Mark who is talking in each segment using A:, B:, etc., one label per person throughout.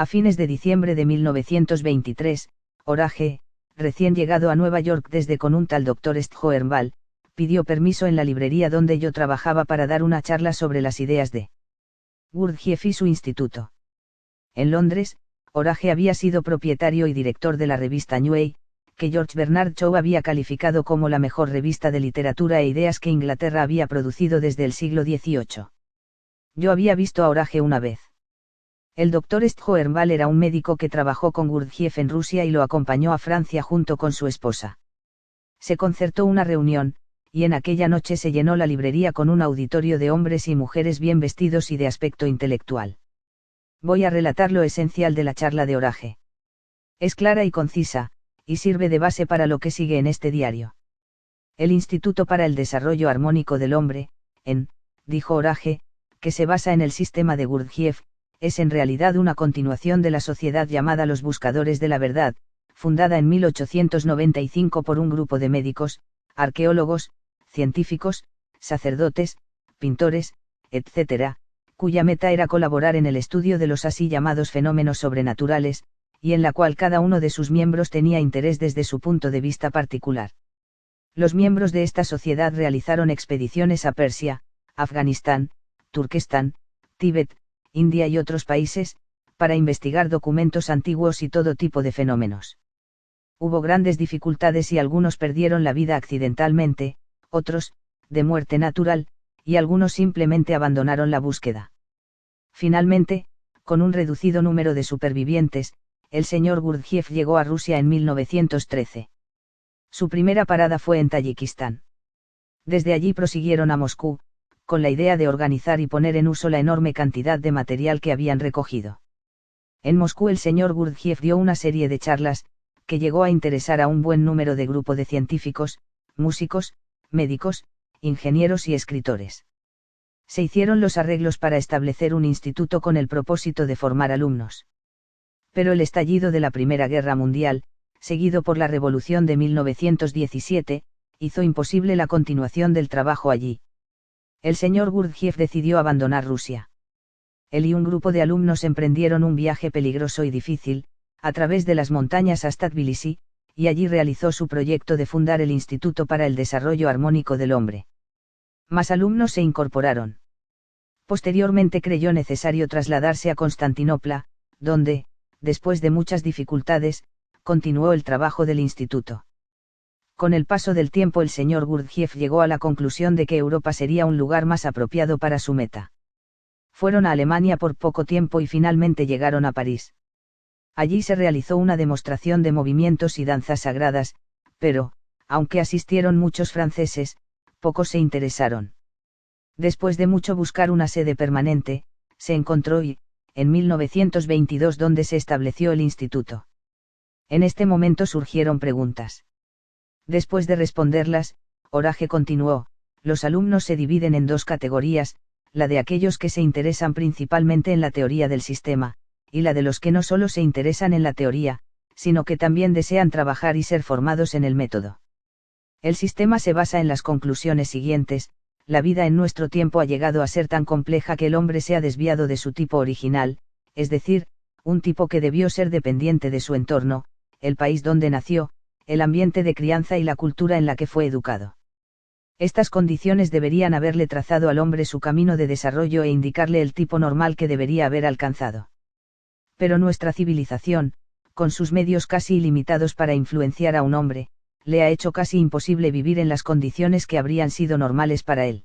A: A fines de diciembre de 1923, Orage, recién llegado a Nueva York desde con un tal Dr. Sthoernball, pidió permiso en la librería donde yo trabajaba para dar una charla sobre las ideas de Gurdjieff y su instituto. En Londres, Orage había sido propietario y director de la revista New, que George Bernard Shaw había calificado como la mejor revista de literatura e ideas que Inglaterra había producido desde el siglo XVIII. Yo había visto a Orage una vez. El Dr. Sthoernball era un médico que trabajó con Gurdjieff en Rusia y lo acompañó a Francia junto con su esposa. Se concertó una reunión, y en aquella noche se llenó la librería con un auditorio de hombres y mujeres bien vestidos y de aspecto intelectual. Voy a relatar lo esencial de la charla de Orage. Es clara y concisa, y sirve de base para lo que sigue en este diario. El Instituto para el Desarrollo Armónico del Hombre, dijo Orage, que se basa en el sistema de Gurdjieff, es en realidad una continuación de la sociedad llamada Los Buscadores de la Verdad, fundada en 1895 por un grupo de médicos, arqueólogos, científicos, sacerdotes, pintores, etc., cuya meta era colaborar en el estudio de los así llamados fenómenos sobrenaturales, y en la cual cada uno de sus miembros tenía interés desde su punto de vista particular. Los miembros de esta sociedad realizaron expediciones a Persia, Afganistán, Turquestán, Tíbet, India y otros países, para investigar documentos antiguos y todo tipo de fenómenos. Hubo grandes dificultades y algunos perdieron la vida accidentalmente, otros, de muerte natural, y algunos simplemente abandonaron la búsqueda. Finalmente, con un reducido número de supervivientes, el señor Gurdjieff llegó a Rusia en 1913. Su primera parada fue en Tayikistán. Desde allí prosiguieron a Moscú, con la idea de organizar y poner en uso la enorme cantidad de material que habían recogido. En Moscú el señor Gurdjieff dio una serie de charlas, que llegó a interesar a un buen número de grupo de científicos, músicos, médicos, ingenieros y escritores. Se hicieron los arreglos para establecer un instituto con el propósito de formar alumnos. Pero el estallido de la Primera Guerra Mundial, seguido por la Revolución de 1917, hizo imposible la continuación del trabajo allí. El señor Gurdjieff decidió abandonar Rusia. Él y un grupo de alumnos emprendieron un viaje peligroso y difícil, a través de las montañas hasta Tbilisi, y allí realizó su proyecto de fundar el Instituto para el Desarrollo Armónico del Hombre. Más alumnos se incorporaron. Posteriormente creyó necesario trasladarse a Constantinopla, donde, después de muchas dificultades, continuó el trabajo del instituto. Con el paso del tiempo el señor Gurdjieff llegó a la conclusión de que Europa sería un lugar más apropiado para su meta. Fueron a Alemania por poco tiempo y finalmente llegaron a París. Allí se realizó una demostración de movimientos y danzas sagradas, pero, aunque asistieron muchos franceses, pocos se interesaron. Después de mucho buscar una sede permanente, se encontró y, en 1922 donde se estableció el instituto. En este momento surgieron preguntas. Después de responderlas, Orage continuó, los alumnos se dividen en dos categorías, la de aquellos que se interesan principalmente en la teoría del sistema, y la de los que no solo se interesan en la teoría, sino que también desean trabajar y ser formados en el método. El sistema se basa en las conclusiones siguientes: la vida en nuestro tiempo ha llegado a ser tan compleja que el hombre se ha desviado de su tipo original, es decir, un tipo que debió ser dependiente de su entorno, el país donde nació, el ambiente de crianza y la cultura en la que fue educado. Estas condiciones deberían haberle trazado al hombre su camino de desarrollo e indicarle el tipo normal que debería haber alcanzado. Pero nuestra civilización, con sus medios casi ilimitados para influenciar a un hombre, le ha hecho casi imposible vivir en las condiciones que habrían sido normales para él.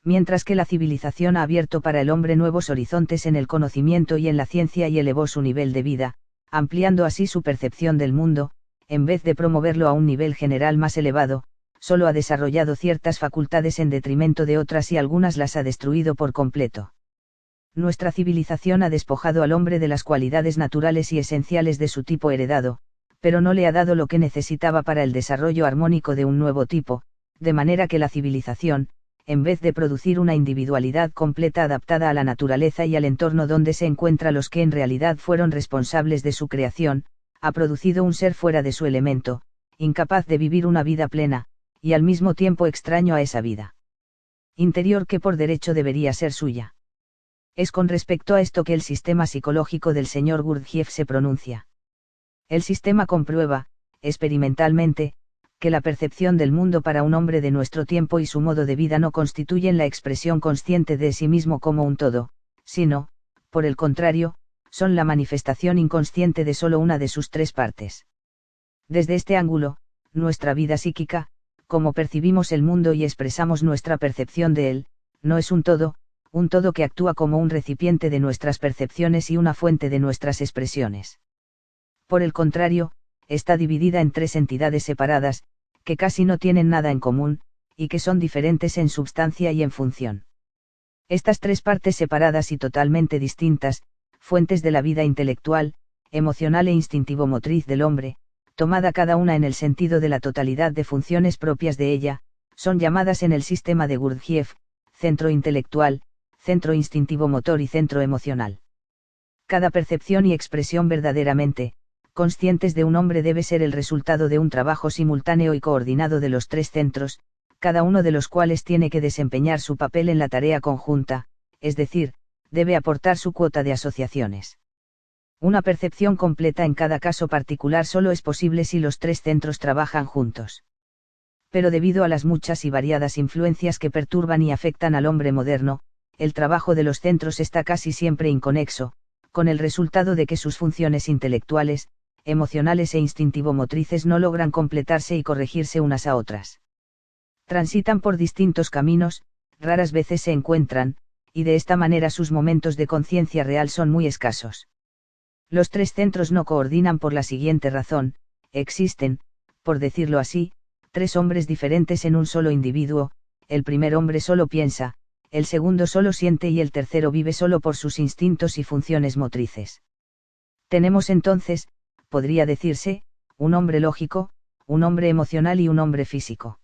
A: Mientras que la civilización ha abierto para el hombre nuevos horizontes en el conocimiento y en la ciencia y elevó su nivel de vida, ampliando así su percepción del mundo, en vez de promoverlo a un nivel general más elevado, solo ha desarrollado ciertas facultades en detrimento de otras y algunas las ha destruido por completo. Nuestra civilización ha despojado al hombre de las cualidades naturales y esenciales de su tipo heredado, pero no le ha dado lo que necesitaba para el desarrollo armónico de un nuevo tipo, de manera que la civilización, en vez de producir una individualidad completa adaptada a la naturaleza y al entorno donde se encuentra los que en realidad fueron responsables de su creación, ha producido un ser fuera de su elemento, incapaz de vivir una vida plena, y al mismo tiempo extraño a esa vida interior que por derecho debería ser suya. Es con respecto a esto que el sistema psicológico del señor Gurdjieff se pronuncia. El sistema comprueba, experimentalmente, que la percepción del mundo para un hombre de nuestro tiempo y su modo de vida no constituyen la expresión consciente de sí mismo como un todo, sino, por el contrario, son la manifestación inconsciente de solo una de sus tres partes. Desde este ángulo, nuestra vida psíquica, como percibimos el mundo y expresamos nuestra percepción de él, no es un todo que actúa como un recipiente de nuestras percepciones y una fuente de nuestras expresiones. Por el contrario, está dividida en tres entidades separadas, que casi no tienen nada en común, y que son diferentes en substancia y en función. Estas tres partes separadas y totalmente distintas, fuentes de la vida intelectual, emocional e instintivo-motriz del hombre, tomada cada una en el sentido de la totalidad de funciones propias de ella, son llamadas en el sistema de Gurdjieff, centro intelectual, centro instintivo-motor y centro emocional. Cada percepción y expresión verdaderamente conscientes de un hombre debe ser el resultado de un trabajo simultáneo y coordinado de los tres centros, cada uno de los cuales tiene que desempeñar su papel en la tarea conjunta, es decir, debe aportar su cuota de asociaciones. Una percepción completa en cada caso particular solo es posible si los tres centros trabajan juntos. Pero debido a las muchas y variadas influencias que perturban y afectan al hombre moderno, el trabajo de los centros está casi siempre inconexo, con el resultado de que sus funciones intelectuales, emocionales e instintivo-motrices no logran completarse y corregirse unas a otras. Transitan por distintos caminos, raras veces se encuentran, y de esta manera sus momentos de conciencia real son muy escasos. Los tres centros no coordinan por la siguiente razón: existen, por decirlo así, tres hombres diferentes en un solo individuo, el primer hombre solo piensa, el segundo solo siente y el tercero vive solo por sus instintos y funciones motrices. Tenemos entonces, podría decirse, un hombre lógico, un hombre emocional y un hombre físico.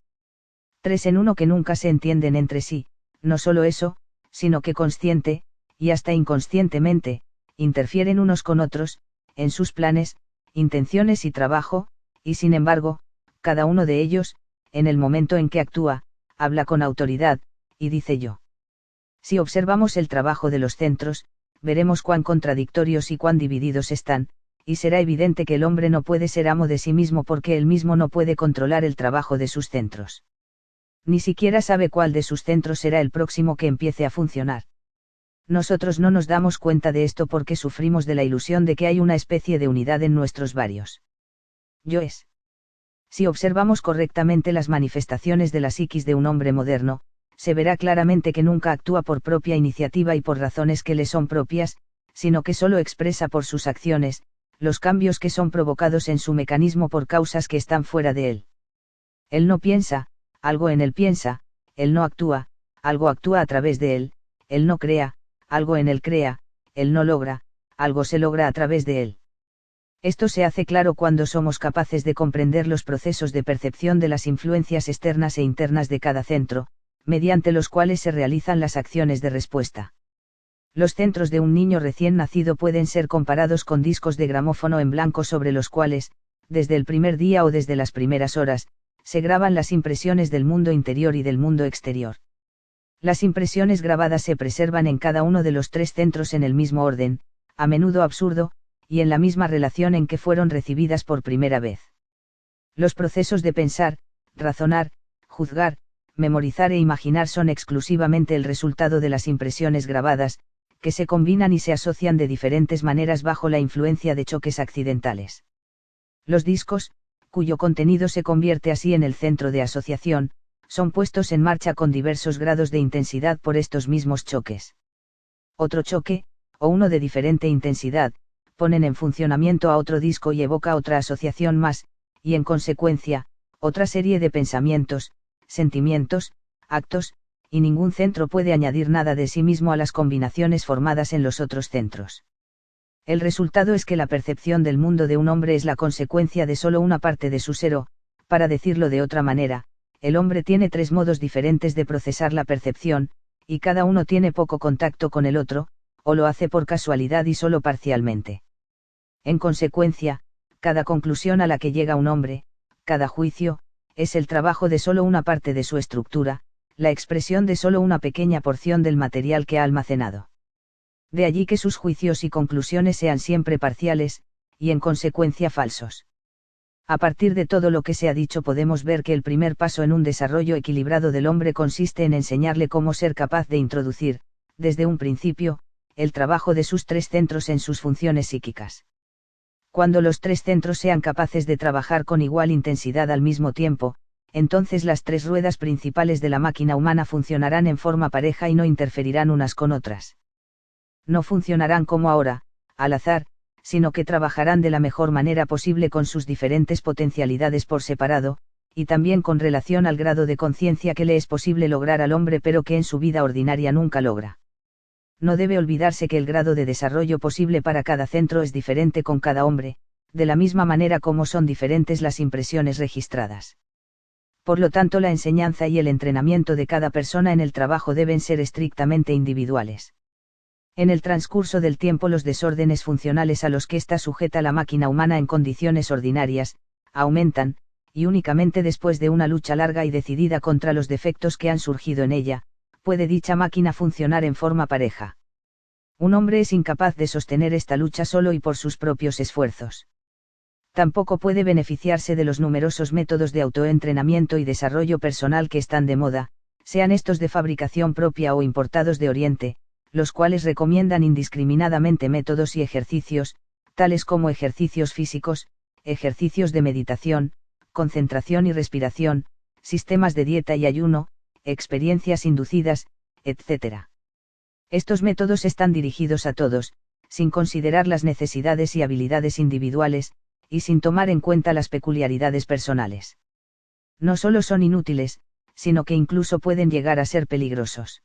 A: Tres en uno que nunca se entienden entre sí, no solo eso, sino que consciente, y hasta inconscientemente, interfieren unos con otros, en sus planes, intenciones y trabajo, y sin embargo, cada uno de ellos, en el momento en que actúa, habla con autoridad, y dice yo. Si observamos el trabajo de los centros, veremos cuán contradictorios y cuán divididos están, y será evidente que el hombre no puede ser amo de sí mismo porque él mismo no puede controlar el trabajo de sus centros. Ni siquiera sabe cuál de sus centros será el próximo que empiece a funcionar. Nosotros no nos damos cuenta de esto porque sufrimos de la ilusión de que hay una especie de unidad en nuestros varios yoes. Si observamos correctamente las manifestaciones de la psiquis de un hombre moderno, se verá claramente que nunca actúa por propia iniciativa y por razones que le son propias, sino que solo expresa por sus acciones, los cambios que son provocados en su mecanismo por causas que están fuera de él. Él no piensa, algo en él piensa; él no actúa, algo actúa a través de él; él no crea, algo en él crea; él no logra, algo se logra a través de él. Esto se hace claro cuando somos capaces de comprender los procesos de percepción de las influencias externas e internas de cada centro, mediante los cuales se realizan las acciones de respuesta. Los centros de un niño recién nacido pueden ser comparados con discos de gramófono en blanco sobre los cuales, desde el primer día o desde las primeras horas, se graban las impresiones del mundo interior y del mundo exterior. Las impresiones grabadas se preservan en cada uno de los tres centros en el mismo orden, a menudo absurdo, y en la misma relación en que fueron recibidas por primera vez. Los procesos de pensar, razonar, juzgar, memorizar e imaginar son exclusivamente el resultado de las impresiones grabadas, que se combinan y se asocian de diferentes maneras bajo la influencia de choques accidentales. Los discos, cuyo contenido se convierte así en el centro de asociación, son puestos en marcha con diversos grados de intensidad por estos mismos choques. Otro choque, o uno de diferente intensidad, ponen en funcionamiento a otro disco y evoca otra asociación más, y en consecuencia, otra serie de pensamientos, sentimientos, actos, y ningún centro puede añadir nada de sí mismo a las combinaciones formadas en los otros centros. El resultado es que la percepción del mundo de un hombre es la consecuencia de solo una parte de su ser o, para decirlo de otra manera, el hombre tiene tres modos diferentes de procesar la percepción, y cada uno tiene poco contacto con el otro, o lo hace por casualidad y solo parcialmente. En consecuencia, cada conclusión a la que llega un hombre, cada juicio, es el trabajo de solo una parte de su estructura, la expresión de solo una pequeña porción del material que ha almacenado. De allí que sus juicios y conclusiones sean siempre parciales, y en consecuencia falsos. A partir de todo lo que se ha dicho podemos ver que el primer paso en un desarrollo equilibrado del hombre consiste en enseñarle cómo ser capaz de introducir, desde un principio, el trabajo de sus tres centros en sus funciones psíquicas. Cuando los tres centros sean capaces de trabajar con igual intensidad al mismo tiempo, entonces las tres ruedas principales de la máquina humana funcionarán en forma pareja y no interferirán unas con otras. No funcionarán como ahora, al azar, sino que trabajarán de la mejor manera posible con sus diferentes potencialidades por separado, y también con relación al grado de conciencia que le es posible lograr al hombre pero que en su vida ordinaria nunca logra. No debe olvidarse que el grado de desarrollo posible para cada centro es diferente con cada hombre, de la misma manera como son diferentes las impresiones registradas. Por lo tanto, la enseñanza y el entrenamiento de cada persona en el trabajo deben ser estrictamente individuales. En el transcurso del tiempo, los desórdenes funcionales a los que está sujeta la máquina humana en condiciones ordinarias, aumentan, y únicamente después de una lucha larga y decidida contra los defectos que han surgido en ella, puede dicha máquina funcionar en forma pareja. Un hombre es incapaz de sostener esta lucha solo y por sus propios esfuerzos. Tampoco puede beneficiarse de los numerosos métodos de autoentrenamiento y desarrollo personal que están de moda, sean estos de fabricación propia o importados de Oriente, los cuales recomiendan indiscriminadamente métodos y ejercicios, tales como ejercicios físicos, ejercicios de meditación, concentración y respiración, sistemas de dieta y ayuno, experiencias inducidas, etc. Estos métodos están dirigidos a todos, sin considerar las necesidades y habilidades individuales, y sin tomar en cuenta las peculiaridades personales. No solo son inútiles, sino que incluso pueden llegar a ser peligrosos.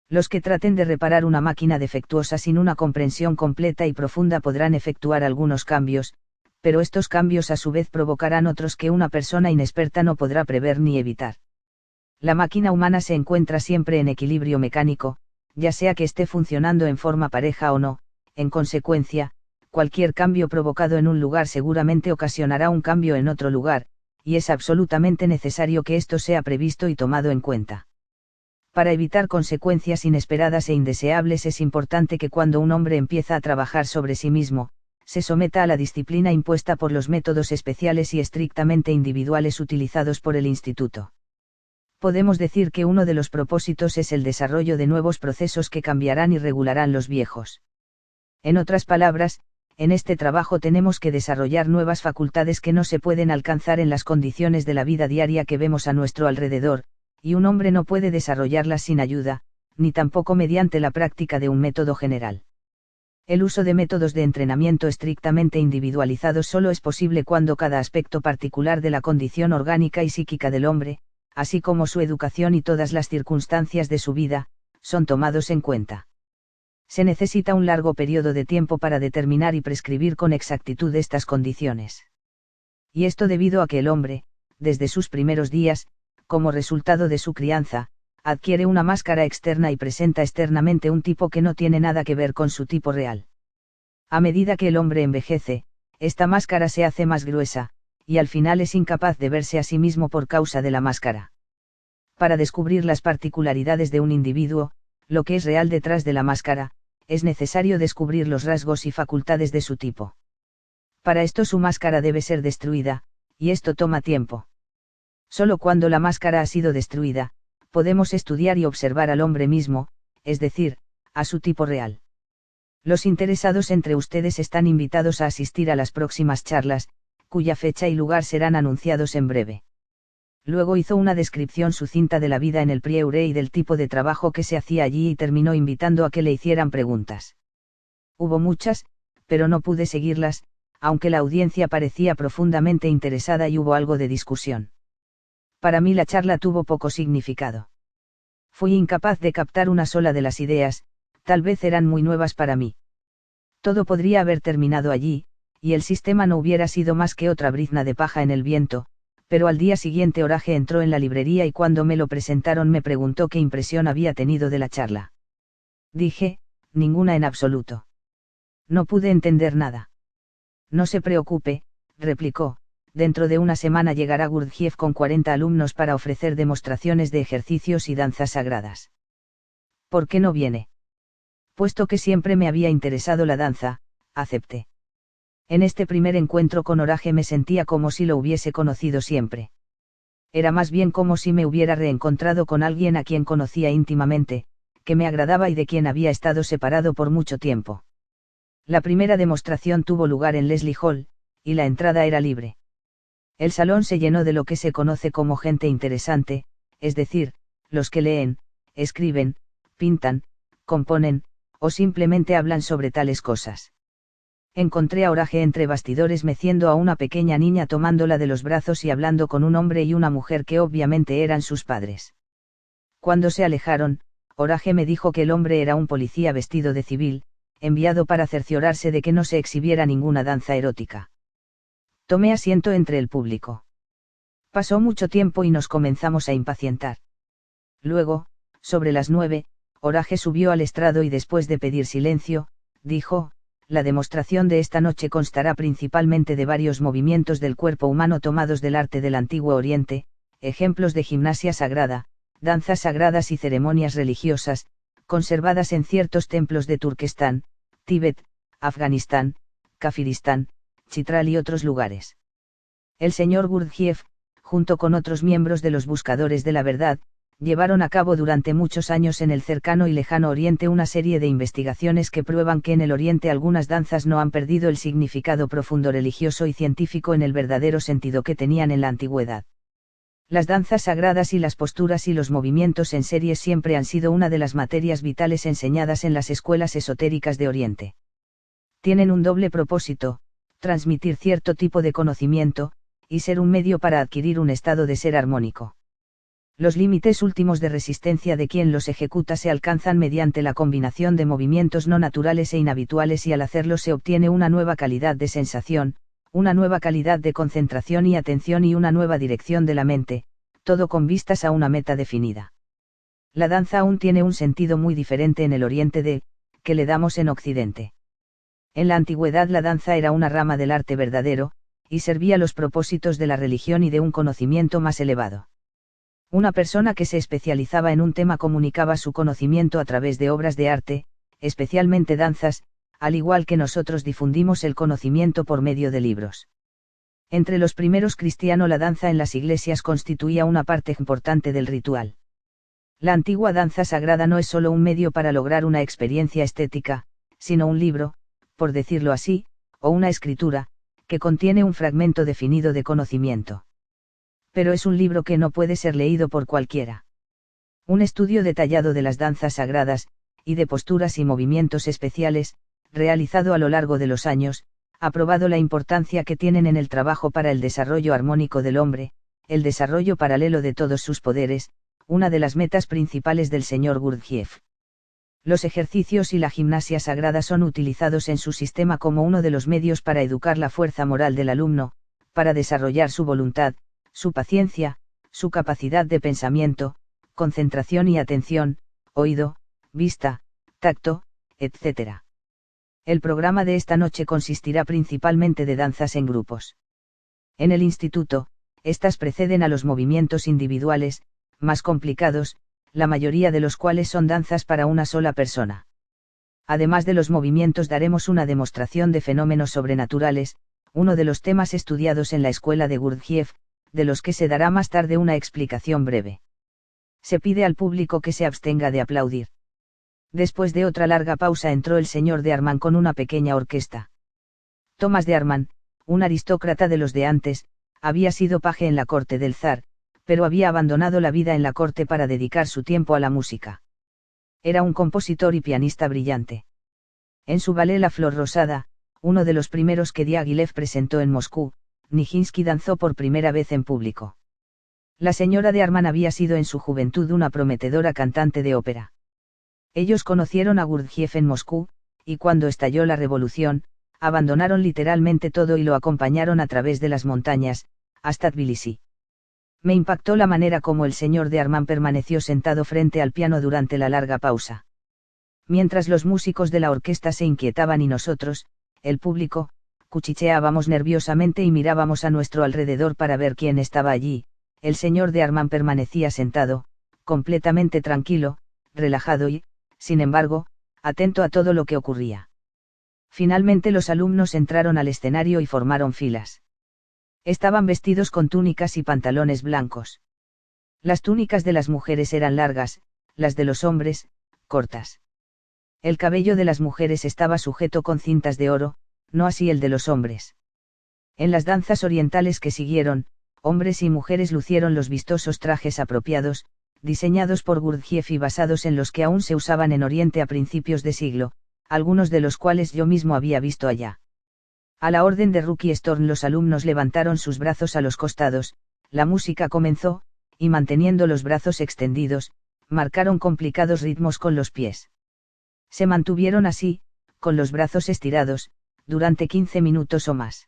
A: Los que traten de reparar una máquina defectuosa sin una comprensión completa y profunda podrán efectuar algunos cambios, pero estos cambios a su vez provocarán otros que una persona inexperta no podrá prever ni evitar. La máquina humana se encuentra siempre en equilibrio mecánico, ya sea que esté funcionando en forma pareja o no. En consecuencia, cualquier cambio provocado en un lugar seguramente ocasionará un cambio en otro lugar, y es absolutamente necesario que esto sea previsto y tomado en cuenta. Para evitar consecuencias inesperadas e indeseables es importante que cuando un hombre empieza a trabajar sobre sí mismo, se someta a la disciplina impuesta por los métodos especiales y estrictamente individuales utilizados por el Instituto. Podemos decir que uno de los propósitos es el desarrollo de nuevos procesos que cambiarán y regularán los viejos. En otras palabras, en este trabajo tenemos que desarrollar nuevas facultades que no se pueden alcanzar en las condiciones de la vida diaria que vemos a nuestro alrededor, y un hombre no puede desarrollarlas sin ayuda, ni tampoco mediante la práctica de un método general. El uso de métodos de entrenamiento estrictamente individualizados solo es posible cuando cada aspecto particular de la condición orgánica y psíquica del hombre, así como su educación y todas las circunstancias de su vida, son tomados en cuenta. Se necesita un largo periodo de tiempo para determinar y prescribir con exactitud estas condiciones. Y esto debido a que el hombre, desde sus primeros días, como resultado de su crianza, adquiere una máscara externa y presenta externamente un tipo que no tiene nada que ver con su tipo real. A medida que el hombre envejece, esta máscara se hace más gruesa, y al final es incapaz de verse a sí mismo por causa de la máscara. Para descubrir las particularidades de un individuo, lo que es real detrás de la máscara, es necesario descubrir los rasgos y facultades de su tipo. Para esto su máscara debe ser destruida, y esto toma tiempo. Solo cuando la máscara ha sido destruida, podemos estudiar y observar al hombre mismo, es decir, a su tipo real. Los interesados entre ustedes están invitados a asistir a las próximas charlas, cuya fecha y lugar serán anunciados en breve. Luego hizo una descripción sucinta de la vida en el Prieuré y del tipo de trabajo que se hacía allí y terminó invitando a que le hicieran preguntas. Hubo muchas, pero no pude seguirlas, aunque la audiencia parecía profundamente interesada y hubo algo de discusión. Para mí la charla tuvo poco significado. Fui incapaz de captar una sola de las ideas, tal vez eran muy nuevas para mí. Todo podría haber terminado allí, y el sistema no hubiera sido más que otra brizna de paja en el viento, pero al día siguiente Orage entró en la librería y cuando me lo presentaron me preguntó qué impresión había tenido de la charla. Dije, ninguna en absoluto. No pude entender nada. No se preocupe, replicó, dentro de una semana llegará Gurdjieff con 40 alumnos para ofrecer demostraciones de ejercicios y danzas sagradas. ¿Por qué no viene? Puesto que siempre me había interesado la danza, acepté. En este primer encuentro con Orage me sentía como si lo hubiese conocido siempre. Era más bien como si me hubiera reencontrado con alguien a quien conocía íntimamente, que me agradaba y de quien había estado separado por mucho tiempo. La primera demostración tuvo lugar en Leslie Hall, y la entrada era libre. El salón se llenó de lo que se conoce como gente interesante, es decir, los que leen, escriben, pintan, componen, o simplemente hablan sobre tales cosas. Encontré a Orage entre bastidores meciendo a una pequeña niña tomándola de los brazos y hablando con un hombre y una mujer que obviamente eran sus padres. Cuando se alejaron, Orage me dijo que el hombre era un policía vestido de civil, enviado para cerciorarse de que no se exhibiera ninguna danza erótica. Tomé asiento entre el público. Pasó mucho tiempo y nos comenzamos a impacientar. Luego, sobre las 9, Orage subió al estrado y después de pedir silencio, dijo: la demostración de esta noche constará principalmente de varios movimientos del cuerpo humano tomados del arte del Antiguo Oriente, ejemplos de gimnasia sagrada, danzas sagradas y ceremonias religiosas, conservadas en ciertos templos de Turquestán, Tíbet, Afganistán, Kafiristán, Chitral y otros lugares. El señor Gurdjieff, junto con otros miembros de los Buscadores de la Verdad, llevaron a cabo durante muchos años en el cercano y lejano Oriente una serie de investigaciones que prueban que en el Oriente algunas danzas no han perdido el significado profundo religioso y científico en el verdadero sentido que tenían en la antigüedad. Las danzas sagradas y las posturas y los movimientos en serie siempre han sido una de las materias vitales enseñadas en las escuelas esotéricas de Oriente. Tienen un doble propósito: transmitir cierto tipo de conocimiento, y ser un medio para adquirir un estado de ser armónico. Los límites últimos de resistencia de quien los ejecuta se alcanzan mediante la combinación de movimientos no naturales e inhabituales y al hacerlo se obtiene una nueva calidad de sensación, una nueva calidad de concentración y atención y una nueva dirección de la mente, todo con vistas a una meta definida. La danza aún tiene un sentido muy diferente en el Oriente que le damos en Occidente. En la antigüedad la danza era una rama del arte verdadero, y servía los propósitos de la religión y de un conocimiento más elevado. Una persona que se especializaba en un tema comunicaba su conocimiento a través de obras de arte, especialmente danzas, al igual que nosotros difundimos el conocimiento por medio de libros. Entre los primeros cristianos la danza en las iglesias constituía una parte importante del ritual. La antigua danza sagrada no es solo un medio para lograr una experiencia estética, sino un libro, por decirlo así, o una escritura, que contiene un fragmento definido de conocimiento. Pero es un libro que no puede ser leído por cualquiera. Un estudio detallado de las danzas sagradas, y de posturas y movimientos especiales, realizado a lo largo de los años, ha probado la importancia que tienen en el trabajo para el desarrollo armónico del hombre, el desarrollo paralelo de todos sus poderes, una de las metas principales del señor Gurdjieff. Los ejercicios y la gimnasia sagrada son utilizados en su sistema como uno de los medios para educar la fuerza moral del alumno, para desarrollar su voluntad, su paciencia, su capacidad de pensamiento, concentración y atención, oído, vista, tacto, etc. El programa de esta noche consistirá principalmente de danzas en grupos. En el instituto, estas preceden a los movimientos individuales, más complicados, la mayoría de los cuales son danzas para una sola persona. Además de los movimientos daremos una demostración de fenómenos sobrenaturales, uno de los temas estudiados en la escuela de Gurdjieff, de los que se dará más tarde una explicación breve. Se pide al público que se abstenga de aplaudir. Después de otra larga pausa entró el señor de Armand con una pequeña orquesta. Tomás de Armand, un aristócrata de los de antes, había sido paje en la corte del zar, pero había abandonado la vida en la corte para dedicar su tiempo a la música. Era un compositor y pianista brillante. En su ballet La Flor Rosada, uno de los primeros que Diaghilev presentó en Moscú, Nijinsky danzó por primera vez en público. La señora de Armand había sido en su juventud una prometedora cantante de ópera. Ellos conocieron a Gurdjieff en Moscú, y cuando estalló la revolución, abandonaron literalmente todo y lo acompañaron a través de las montañas, hasta Tbilisi. Me impactó la manera como el señor de Armand permaneció sentado frente al piano durante la larga pausa. Mientras los músicos de la orquesta se inquietaban y nosotros, el público, cuchicheábamos nerviosamente y mirábamos a nuestro alrededor para ver quién estaba allí, el señor de Armand permanecía sentado, completamente tranquilo, relajado y, sin embargo, atento a todo lo que ocurría. Finalmente los alumnos entraron al escenario y formaron filas. Estaban vestidos con túnicas y pantalones blancos. Las túnicas de las mujeres eran largas, las de los hombres, cortas. El cabello de las mujeres estaba sujeto con cintas de oro, no así el de los hombres. En las danzas orientales que siguieron, hombres y mujeres lucieron los vistosos trajes apropiados, diseñados por Gurdjieff y basados en los que aún se usaban en Oriente a principios de siglo, algunos de los cuales yo mismo había visto allá. A la orden de Rookie Storm los alumnos levantaron sus brazos a los costados, la música comenzó, y manteniendo los brazos extendidos, marcaron complicados ritmos con los pies. Se mantuvieron así, con los brazos estirados, durante 15 minutos o más.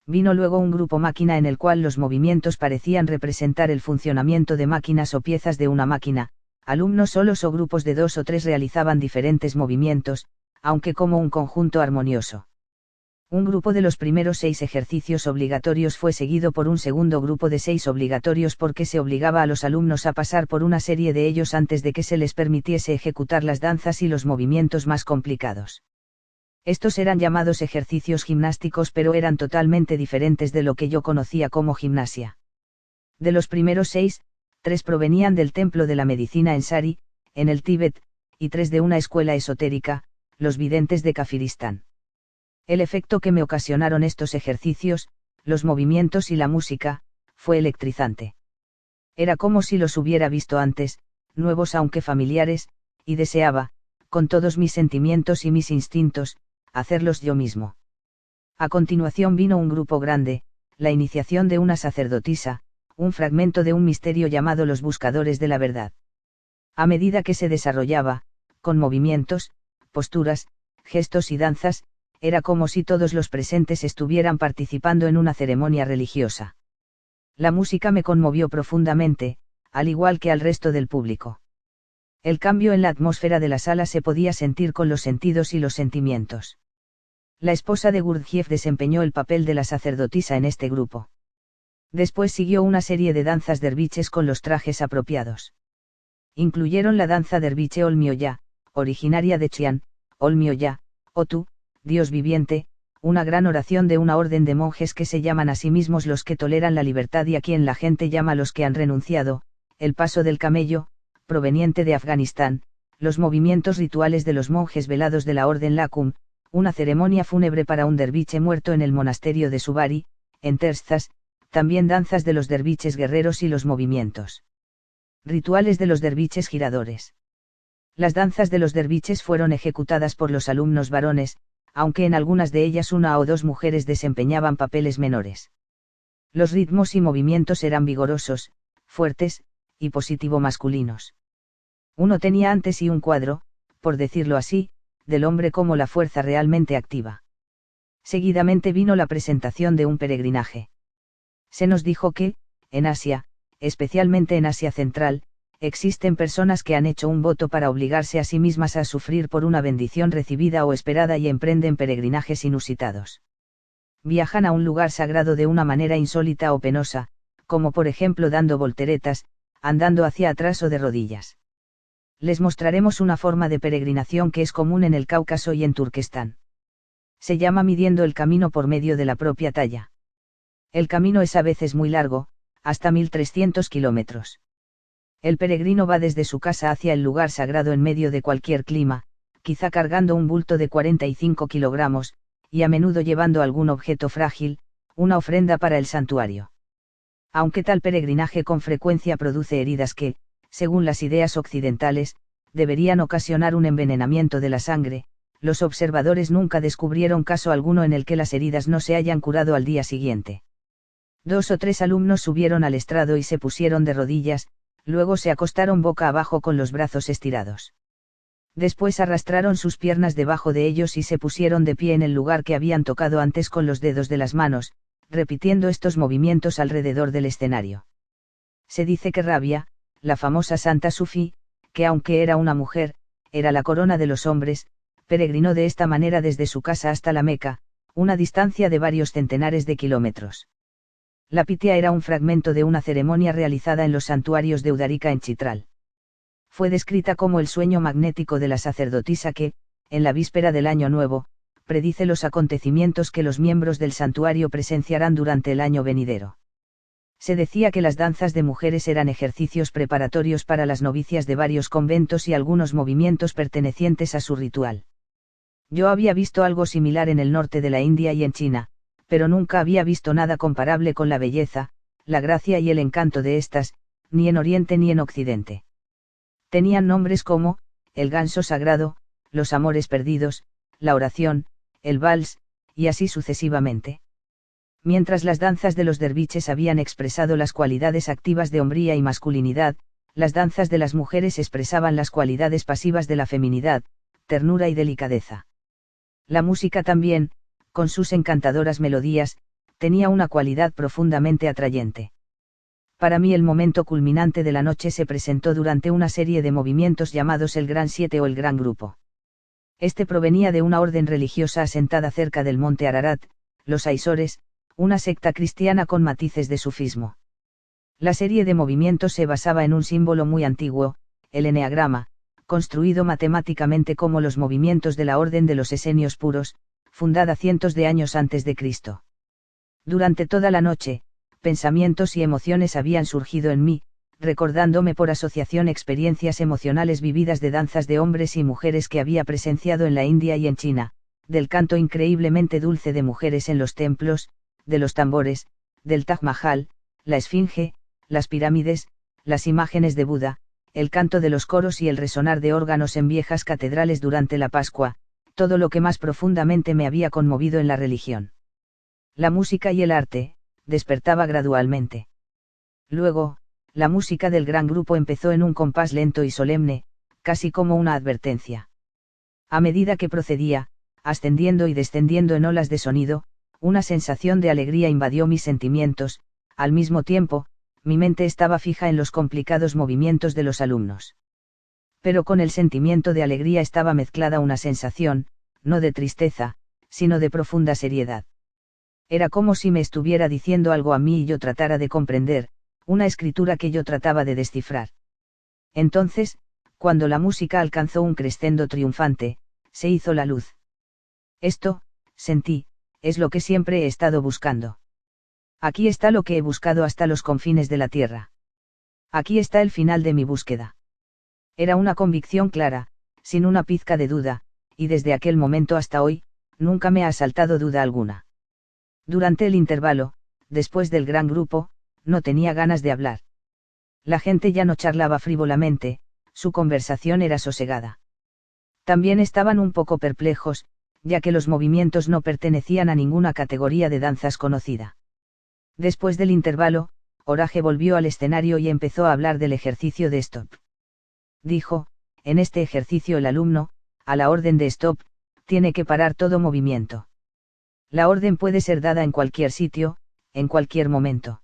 A: Vino luego un grupo máquina en el cual los movimientos parecían representar el funcionamiento de máquinas o piezas de una máquina, alumnos solos o grupos de 2 o 3 realizaban diferentes movimientos, aunque como un conjunto armonioso. Un grupo de los primeros 6 ejercicios obligatorios fue seguido por un segundo grupo de 6 obligatorios porque se obligaba a los alumnos a pasar por una serie de ellos antes de que se les permitiese ejecutar las danzas y los movimientos más complicados. Estos eran llamados ejercicios gimnásticos pero eran totalmente diferentes de lo que yo conocía como gimnasia. De los primeros 6, 3 provenían del templo de la medicina en Sari, en el Tíbet, y 3 de una escuela esotérica, los videntes de Kafiristán. El efecto que me ocasionaron estos ejercicios, los movimientos y la música, fue electrizante. Era como si los hubiera visto antes, nuevos aunque familiares, y deseaba, con todos mis sentimientos y mis instintos, hacerlos yo mismo. A continuación vino un grupo grande, la iniciación de una sacerdotisa, un fragmento de un misterio llamado Los Buscadores de la Verdad. A medida que se desarrollaba, con movimientos, posturas, gestos y danzas, era como si todos los presentes estuvieran participando en una ceremonia religiosa. La música me conmovió profundamente, al igual que al resto del público. El cambio en la atmósfera de la sala se podía sentir con los sentidos y los sentimientos. La esposa de Gurdjieff desempeñó el papel de la sacerdotisa en este grupo. Después siguió una serie de danzas derviches con los trajes apropiados. Incluyeron la danza derviche Olmioya, originaria de Chian, Olmioya, o tú, Dios viviente, una gran oración de una orden de monjes que se llaman a sí mismos los que toleran la libertad y a quien la gente llama los que han renunciado, el paso del camello, proveniente de Afganistán, los movimientos rituales de los monjes velados de la orden Lakum, una ceremonia fúnebre para un derviche muerto en el monasterio de Subari, en Terzas, también danzas de los derviches guerreros y los movimientos rituales de los derviches giradores. Las danzas de los derviches fueron ejecutadas por los alumnos varones, aunque en algunas de ellas 1 o 2 mujeres desempeñaban papeles menores. Los ritmos y movimientos eran vigorosos, fuertes, y positivo masculinos. Uno tenía ante sí un cuadro, por decirlo así, del hombre como la fuerza realmente activa. Seguidamente vino la presentación de un peregrinaje. Se nos dijo que, en Asia, especialmente en Asia Central, existen personas que han hecho un voto para obligarse a sí mismas a sufrir por una bendición recibida o esperada y emprenden peregrinajes inusitados. Viajan a un lugar sagrado de una manera insólita o penosa, como por ejemplo dando volteretas, andando hacia atrás o de rodillas. Les mostraremos una forma de peregrinación que es común en el Cáucaso y en Turquestán. Se llama midiendo el camino por medio de la propia talla. El camino es a veces muy largo, hasta 1300 kilómetros. El peregrino va desde su casa hacia el lugar sagrado en medio de cualquier clima, quizá cargando un bulto de 45 kilogramos, y a menudo llevando algún objeto frágil, una ofrenda para el santuario. Aunque tal peregrinaje con frecuencia produce heridas que, según las ideas occidentales, deberían ocasionar un envenenamiento de la sangre, los observadores nunca descubrieron caso alguno en el que las heridas no se hayan curado al día siguiente. 2 o 3 alumnos subieron al estrado y se pusieron de rodillas, luego se acostaron boca abajo con los brazos estirados. Después arrastraron sus piernas debajo de ellos y se pusieron de pie en el lugar que habían tocado antes con los dedos de las manos, repitiendo estos movimientos alrededor del escenario. Se dice que Rabia, la famosa santa sufí, que aunque era una mujer, era la corona de los hombres, peregrinó de esta manera desde su casa hasta la Meca, una distancia de varios centenares de kilómetros. La pitia era un fragmento de una ceremonia realizada en los santuarios de Udarika en Chitral. Fue descrita como el sueño magnético de la sacerdotisa que, en la víspera del Año Nuevo, predice los acontecimientos que los miembros del santuario presenciarán durante el año venidero. Se decía que las danzas de mujeres eran ejercicios preparatorios para las novicias de varios conventos y algunos movimientos pertenecientes a su ritual. Yo había visto algo similar en el norte de la India y en China, pero nunca había visto nada comparable con la belleza, la gracia y el encanto de estas, ni en Oriente ni en Occidente. Tenían nombres como, el ganso sagrado, los amores perdidos, la oración, el vals, y así sucesivamente. Mientras las danzas de los derviches habían expresado las cualidades activas de hombría y masculinidad, las danzas de las mujeres expresaban las cualidades pasivas de la feminidad, ternura y delicadeza. La música también, con sus encantadoras melodías, tenía una cualidad profundamente atrayente. Para mí el momento culminante de la noche se presentó durante una serie de movimientos llamados el Gran Siete o el Gran Grupo. Este provenía de una orden religiosa asentada cerca del monte Ararat, los Aisores, una secta cristiana con matices de sufismo. La serie de movimientos se basaba en un símbolo muy antiguo, el eneagrama, construido matemáticamente como los movimientos de la Orden de los Esenios Puros, fundada cientos de años antes de Cristo. Durante toda la noche, pensamientos y emociones habían surgido en mí, recordándome por asociación experiencias emocionales vividas de danzas de hombres y mujeres que había presenciado en la India y en China, del canto increíblemente dulce de mujeres en los templos, de los tambores, del Taj Mahal, la Esfinge, las pirámides, las imágenes de Buda, el canto de los coros y el resonar de órganos en viejas catedrales durante la Pascua, todo lo que más profundamente me había conmovido en la religión. La música y el arte, despertaba gradualmente. Luego, la música del gran grupo empezó en un compás lento y solemne, casi como una advertencia. A medida que procedía, ascendiendo y descendiendo en olas de sonido, una sensación de alegría invadió mis sentimientos, al mismo tiempo, mi mente estaba fija en los complicados movimientos de los alumnos. Pero con el sentimiento de alegría estaba mezclada una sensación, no de tristeza, sino de profunda seriedad. Era como si me estuviera diciendo algo a mí y yo tratara de comprender, una escritura que yo trataba de descifrar. Entonces, cuando la música alcanzó un crescendo triunfante, se hizo la luz. Esto, sentí, es lo que siempre he estado buscando. Aquí está lo que he buscado hasta los confines de la tierra. Aquí está el final de mi búsqueda. Era una convicción clara, sin una pizca de duda, y desde aquel momento hasta hoy, nunca me ha asaltado duda alguna. Durante el intervalo, después del gran grupo, no tenía ganas de hablar. La gente ya no charlaba frívolamente, su conversación era sosegada. También estaban un poco perplejos, ya que los movimientos no pertenecían a ninguna categoría de danzas conocida. Después del intervalo, Orage volvió al escenario y empezó a hablar del ejercicio de stop. Dijo, en este ejercicio el alumno, a la orden de stop, tiene que parar todo movimiento. La orden puede ser dada en cualquier sitio, en cualquier momento.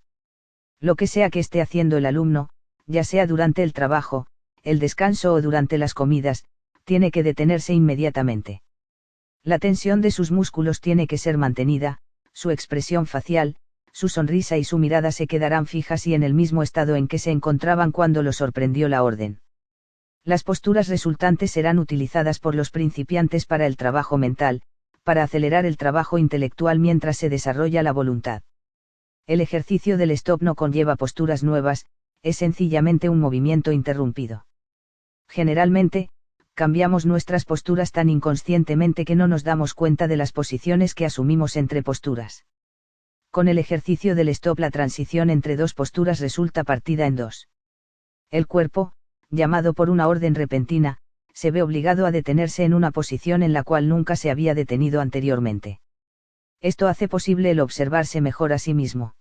A: Lo que sea que esté haciendo el alumno, ya sea durante el trabajo, el descanso o durante las comidas, tiene que detenerse inmediatamente. La tensión de sus músculos tiene que ser mantenida, su expresión facial, su sonrisa y su mirada se quedarán fijas y en el mismo estado en que se encontraban cuando lo sorprendió la orden. Las posturas resultantes serán utilizadas por los principiantes para el trabajo mental, para acelerar el trabajo intelectual mientras se desarrolla la voluntad. El ejercicio del stop no conlleva posturas nuevas, es sencillamente un movimiento interrumpido. Generalmente, cambiamos nuestras posturas tan inconscientemente que no nos damos cuenta de las posiciones que asumimos entre posturas. Con el ejercicio del stop la transición entre dos posturas resulta partida en dos. El cuerpo, llamado por una orden repentina, se ve obligado a detenerse en una posición en la cual nunca se había detenido anteriormente. Esto hace posible el observarse mejor a sí mismo.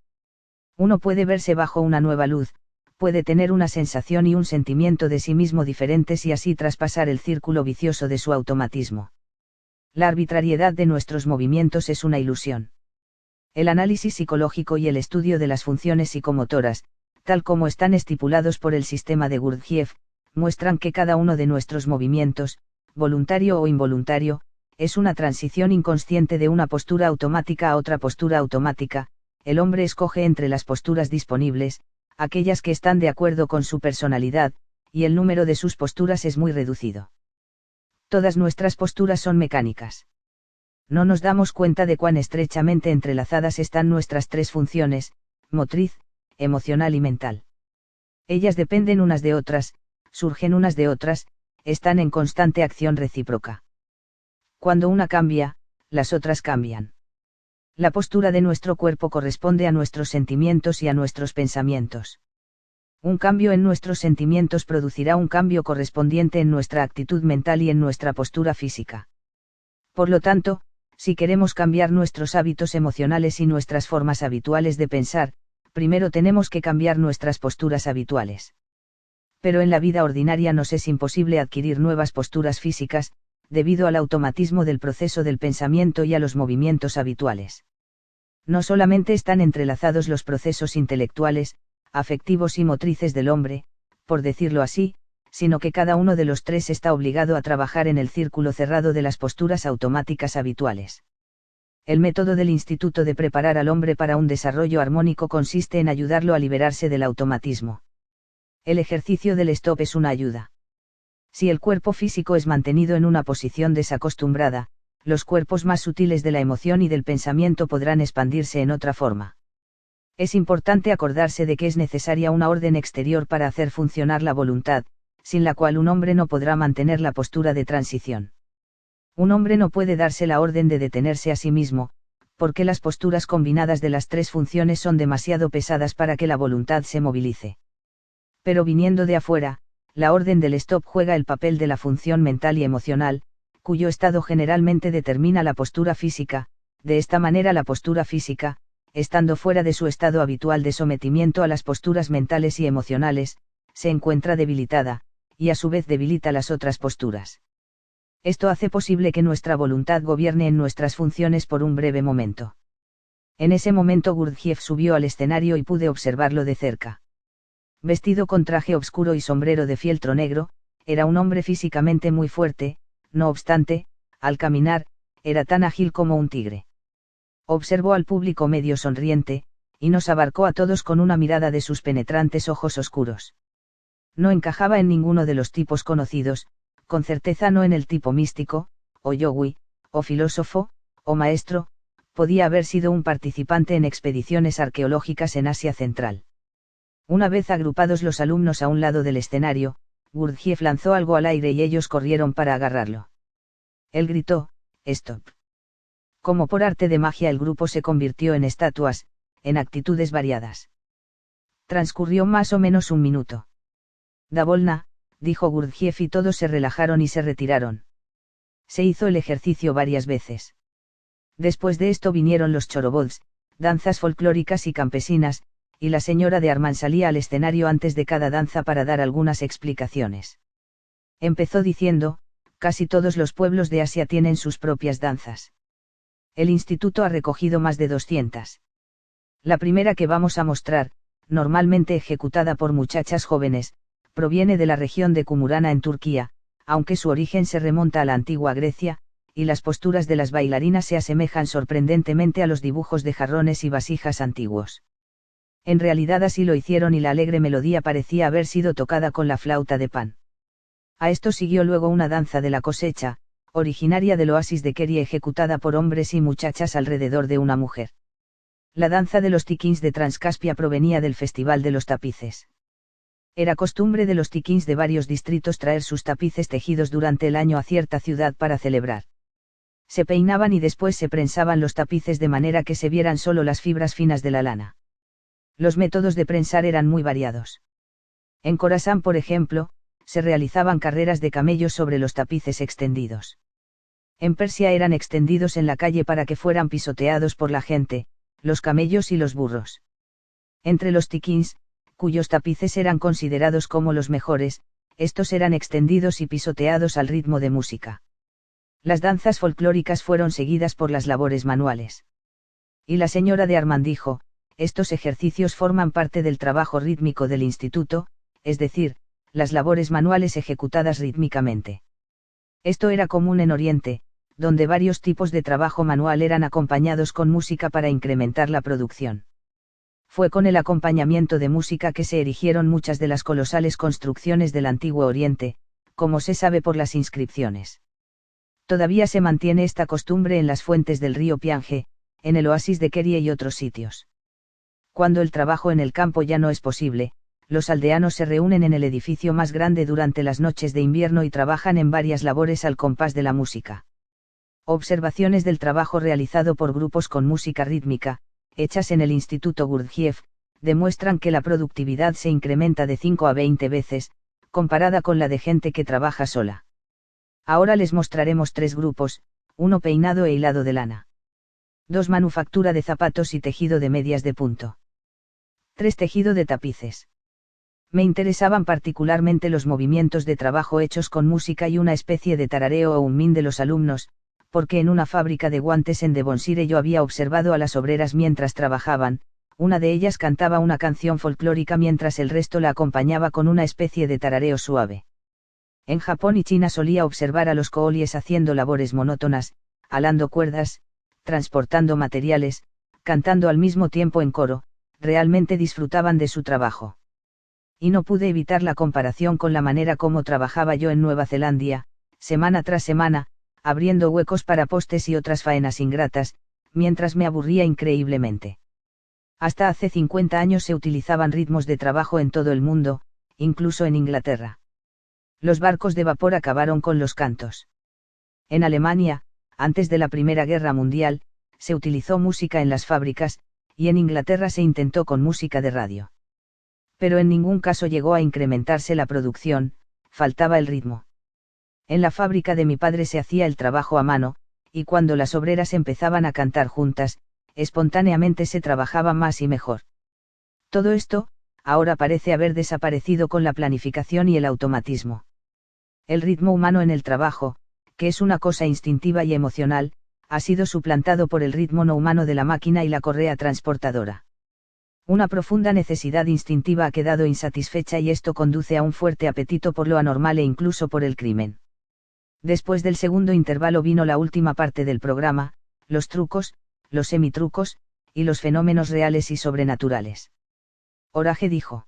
A: Uno puede verse bajo una nueva luz, puede tener una sensación y un sentimiento de sí mismo diferentes y así traspasar el círculo vicioso de su automatismo. La arbitrariedad de nuestros movimientos es una ilusión. El análisis psicológico y el estudio de las funciones psicomotoras, tal como están estipulados por el sistema de Gurdjieff, muestran que cada uno de nuestros movimientos, voluntario o involuntario, es una transición inconsciente de una postura automática a otra postura automática. El hombre escoge entre las posturas disponibles, aquellas que están de acuerdo con su personalidad, y el número de sus posturas es muy reducido. Todas nuestras posturas son mecánicas. No nos damos cuenta de cuán estrechamente entrelazadas están nuestras tres funciones, motriz, emocional y mental. Ellas dependen unas de otras, surgen unas de otras, están en constante acción recíproca. Cuando una cambia, las otras cambian. La postura de nuestro cuerpo corresponde a nuestros sentimientos y a nuestros pensamientos. Un cambio en nuestros sentimientos producirá un cambio correspondiente en nuestra actitud mental y en nuestra postura física. Por lo tanto, si queremos cambiar nuestros hábitos emocionales y nuestras formas habituales de pensar, primero tenemos que cambiar nuestras posturas habituales. Pero en la vida ordinaria nos es imposible adquirir nuevas posturas físicas, debido al automatismo del proceso del pensamiento y a los movimientos habituales. No solamente están entrelazados los procesos intelectuales, afectivos y motrices del hombre, por decirlo así, sino que cada uno de los tres está obligado a trabajar en el círculo cerrado de las posturas automáticas habituales. El método del Instituto de preparar al hombre para un desarrollo armónico consiste en ayudarlo a liberarse del automatismo. El ejercicio del stop es una ayuda. Si el cuerpo físico es mantenido en una posición desacostumbrada, los cuerpos más sutiles de la emoción y del pensamiento podrán expandirse en otra forma. Es importante acordarse de que es necesaria una orden exterior para hacer funcionar la voluntad, sin la cual un hombre no podrá mantener la postura de transición. Un hombre no puede darse la orden de detenerse a sí mismo, porque las posturas combinadas de las tres funciones son demasiado pesadas para que la voluntad se movilice. Pero viniendo de afuera, la orden del stop juega el papel de la función mental y emocional, cuyo estado generalmente determina la postura física. De esta manera la postura física, estando fuera de su estado habitual de sometimiento a las posturas mentales y emocionales, se encuentra debilitada, y a su vez debilita las otras posturas. Esto hace posible que nuestra voluntad gobierne en nuestras funciones por un breve momento. En ese momento Gurdjieff subió al escenario y pude observarlo de cerca. Vestido con traje oscuro y sombrero de fieltro negro, era un hombre físicamente muy fuerte, no obstante, al caminar, era tan ágil como un tigre. Observó al público medio sonriente, y nos abarcó a todos con una mirada de sus penetrantes ojos oscuros. No encajaba en ninguno de los tipos conocidos, con certeza no en el tipo místico, o yogui, o filósofo, o maestro, podía haber sido un participante en expediciones arqueológicas en Asia Central. Una vez agrupados los alumnos a un lado del escenario, Gurdjieff lanzó algo al aire y ellos corrieron para agarrarlo. Él gritó, «¡Stop!». Como por arte de magia el grupo se convirtió en estatuas, en actitudes variadas. Transcurrió más o menos un minuto. «Davolna», dijo Gurdjieff y todos se relajaron y se retiraron. Se hizo el ejercicio varias veces. Después de esto vinieron los chorobods, danzas folclóricas y campesinas, y la señora de Arman salía al escenario antes de cada danza para dar algunas explicaciones. Empezó diciendo, «Casi todos los pueblos de Asia tienen sus propias danzas. El instituto ha recogido más de 200. La primera que vamos a mostrar, normalmente ejecutada por muchachas jóvenes, proviene de la región de Kumurana en Turquía, aunque su origen se remonta a la antigua Grecia, y las posturas de las bailarinas se asemejan sorprendentemente a los dibujos de jarrones y vasijas antiguos. En realidad así lo hicieron y la alegre melodía parecía haber sido tocada con la flauta de Pan. A esto siguió luego una danza de la cosecha, originaria del oasis de Keri ejecutada por hombres y muchachas alrededor de una mujer. La danza de los tikins de Transcaspia provenía del Festival de los Tapices. Era costumbre de los tikins de varios distritos traer sus tapices tejidos durante el año a cierta ciudad para celebrar. Se peinaban y después se prensaban los tapices de manera que se vieran solo las fibras finas de la lana. Los métodos de prensar eran muy variados. En Corasán, por ejemplo, se realizaban carreras de camellos sobre los tapices extendidos. En Persia eran extendidos en la calle para que fueran pisoteados por la gente, los camellos y los burros. Entre los tikins, cuyos tapices eran considerados como los mejores, estos eran extendidos y pisoteados al ritmo de música. Las danzas folclóricas fueron seguidas por las labores manuales. Y la señora de Armand dijo, estos ejercicios forman parte del trabajo rítmico del instituto, es decir, las labores manuales ejecutadas rítmicamente. Esto era común en Oriente, donde varios tipos de trabajo manual eran acompañados con música para incrementar la producción. Fue con el acompañamiento de música que se erigieron muchas de las colosales construcciones del Antiguo Oriente, como se sabe por las inscripciones. Todavía se mantiene esta costumbre en las fuentes del río Piange, en el oasis de Kerie y otros sitios. Cuando el trabajo en el campo ya no es posible, los aldeanos se reúnen en el edificio más grande durante las noches de invierno y trabajan en varias labores al compás de la música. Observaciones del trabajo realizado por grupos con música rítmica, hechas en el Instituto Gurdjieff, demuestran que la productividad se incrementa de 5 a 20 veces, comparada con la de gente que trabaja sola. Ahora les mostraremos 3 grupos, 1 peinado e hilado de lana. 2 manufactura de zapatos y tejido de medias de punto. 3 tejido de tapices. Me interesaban particularmente los movimientos de trabajo hechos con música y una especie de tarareo o un min de los alumnos, porque en una fábrica de guantes en Devonshire yo había observado a las obreras mientras trabajaban, una de ellas cantaba una canción folclórica mientras el resto la acompañaba con una especie de tarareo suave. En Japón y China solía observar a los coolies haciendo labores monótonas, alando cuerdas, transportando materiales, cantando al mismo tiempo en coro, realmente disfrutaban de su trabajo. Y no pude evitar la comparación con la manera como trabajaba yo en Nueva Zelanda, semana tras semana, abriendo huecos para postes y otras faenas ingratas, mientras me aburría increíblemente. Hasta hace 50 años se utilizaban ritmos de trabajo en todo el mundo, incluso en Inglaterra. Los barcos de vapor acabaron con los cantos. En Alemania, antes de la Primera Guerra Mundial, se utilizó música en las fábricas, y en Inglaterra se intentó con música de radio. Pero en ningún caso llegó a incrementarse la producción, faltaba el ritmo. En la fábrica de mi padre se hacía el trabajo a mano, y cuando las obreras empezaban a cantar juntas, espontáneamente se trabajaba más y mejor. Todo esto, ahora parece haber desaparecido con la planificación y el automatismo. El ritmo humano en el trabajo, que es una cosa instintiva y emocional, ha sido suplantado por el ritmo no humano de la máquina y la correa transportadora. Una profunda necesidad instintiva ha quedado insatisfecha y esto conduce a un fuerte apetito por lo anormal e incluso por el crimen. Después del segundo intervalo vino la última parte del programa, los trucos, los semitrucos, y los fenómenos reales y sobrenaturales. Orage dijo.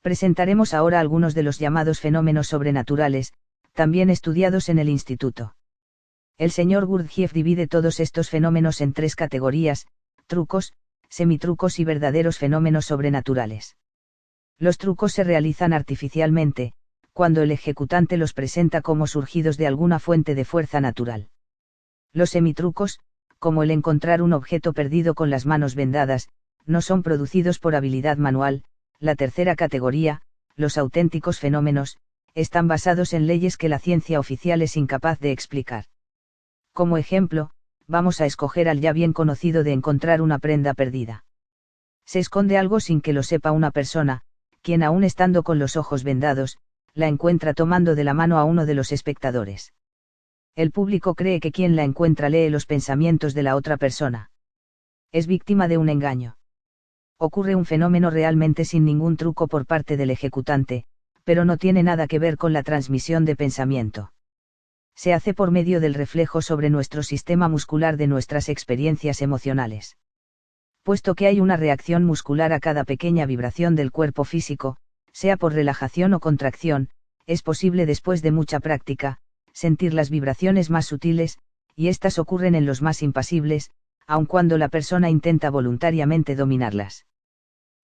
A: Presentaremos ahora algunos de los llamados fenómenos sobrenaturales, también estudiados en el instituto. El señor Gurdjieff divide todos estos fenómenos en 3 categorías: trucos, semitrucos y verdaderos fenómenos sobrenaturales. Los trucos se realizan artificialmente, cuando el ejecutante los presenta como surgidos de alguna fuente de fuerza natural. Los semitrucos, como el encontrar un objeto perdido con las manos vendadas, no son producidos por habilidad manual. La tercera categoría, los auténticos fenómenos, están basados en leyes que la ciencia oficial es incapaz de explicar. Como ejemplo, vamos a escoger al ya bien conocido de encontrar una prenda perdida. Se esconde algo sin que lo sepa una persona, quien aún estando con los ojos vendados, la encuentra tomando de la mano a uno de los espectadores. El público cree que quien la encuentra lee los pensamientos de la otra persona. Es víctima de un engaño. Ocurre un fenómeno realmente sin ningún truco por parte del ejecutante, pero no tiene nada que ver con la transmisión de pensamiento. Se hace por medio del reflejo sobre nuestro sistema muscular de nuestras experiencias emocionales. Puesto que hay una reacción muscular a cada pequeña vibración del cuerpo físico, sea por relajación o contracción, es posible después de mucha práctica, sentir las vibraciones más sutiles, y estas ocurren en los más impasibles, aun cuando la persona intenta voluntariamente dominarlas.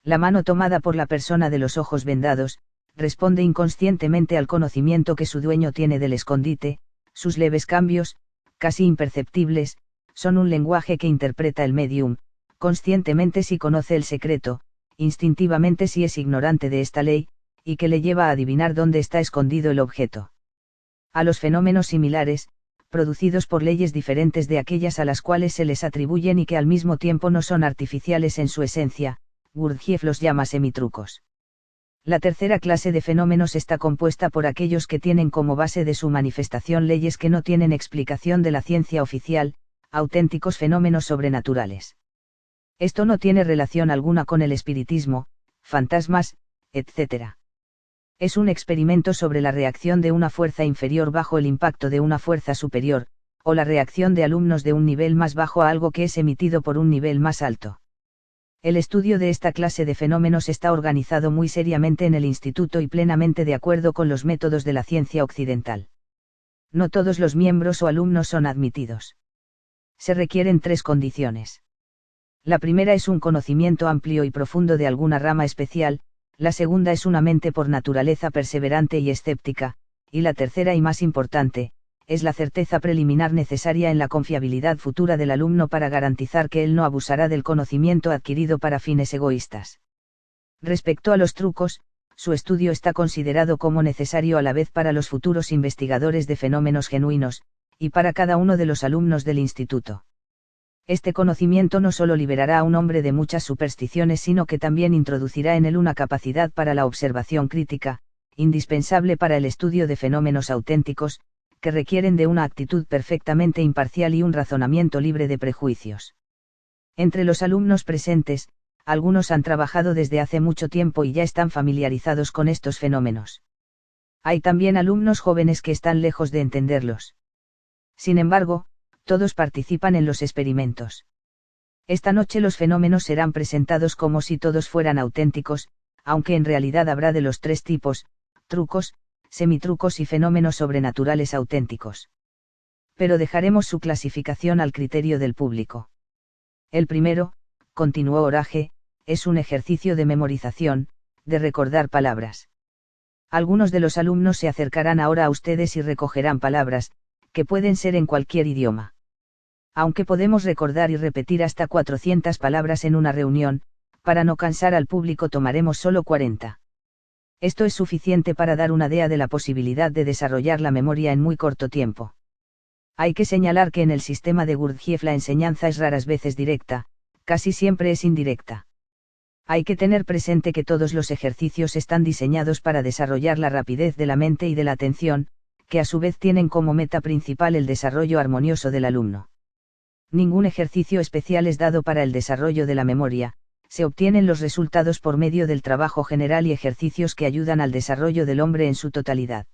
A: La mano tomada por la persona de los ojos vendados, responde inconscientemente al conocimiento que su dueño tiene del escondite. Sus leves cambios, casi imperceptibles, son un lenguaje que interpreta el medium, conscientemente si conoce el secreto, instintivamente si es ignorante de esta ley, y que le lleva a adivinar dónde está escondido el objeto. A los fenómenos similares, producidos por leyes diferentes de aquellas a las cuales se les atribuyen y que al mismo tiempo no son artificiales en su esencia, Gurdjieff los llama semitrucos. La tercera clase de fenómenos está compuesta por aquellos que tienen como base de su manifestación leyes que no tienen explicación de la ciencia oficial, auténticos fenómenos sobrenaturales. Esto no tiene relación alguna con el espiritismo, fantasmas, etc. Es un experimento sobre la reacción de una fuerza inferior bajo el impacto de una fuerza superior, o la reacción de alumnos de un nivel más bajo a algo que es emitido por un nivel más alto. El estudio de esta clase de fenómenos está organizado muy seriamente en el instituto y plenamente de acuerdo con los métodos de la ciencia occidental. No todos los miembros o alumnos son admitidos. Se requieren 3 condiciones. La primera es un conocimiento amplio y profundo de alguna rama especial, la segunda es una mente por naturaleza perseverante y escéptica, y la tercera y más importante, es la certeza preliminar necesaria en la confiabilidad futura del alumno para garantizar que él no abusará del conocimiento adquirido para fines egoístas. Respecto a los trucos, su estudio está considerado como necesario a la vez para los futuros investigadores de fenómenos genuinos, y para cada uno de los alumnos del instituto. Este conocimiento no solo liberará a un hombre de muchas supersticiones, sino que también introducirá en él una capacidad para la observación crítica, indispensable para el estudio de fenómenos auténticos, que requieren de una actitud perfectamente imparcial y un razonamiento libre de prejuicios. Entre los alumnos presentes, algunos han trabajado desde hace mucho tiempo y ya están familiarizados con estos fenómenos. Hay también alumnos jóvenes que están lejos de entenderlos. Sin embargo, todos participan en los experimentos. Esta noche los fenómenos serán presentados como si todos fueran auténticos, aunque en realidad habrá de los 3 tipos: trucos, semitrucos y fenómenos sobrenaturales auténticos. Pero dejaremos su clasificación al criterio del público. El primero, continuó Orage, es un ejercicio de memorización, de recordar palabras. Algunos de los alumnos se acercarán ahora a ustedes y recogerán palabras, que pueden ser en cualquier idioma. Aunque podemos recordar y repetir hasta 400 palabras en una reunión, para no cansar al público tomaremos solo 40. Esto es suficiente para dar una idea de la posibilidad de desarrollar la memoria en muy corto tiempo. Hay que señalar que en el sistema de Gurdjieff la enseñanza es raras veces directa, casi siempre es indirecta. Hay que tener presente que todos los ejercicios están diseñados para desarrollar la rapidez de la mente y de la atención, que a su vez tienen como meta principal el desarrollo armonioso del alumno. Ningún ejercicio especial es dado para el desarrollo de la memoria, se obtienen los resultados por medio del trabajo general y ejercicios que ayudan al desarrollo del hombre en su totalidad.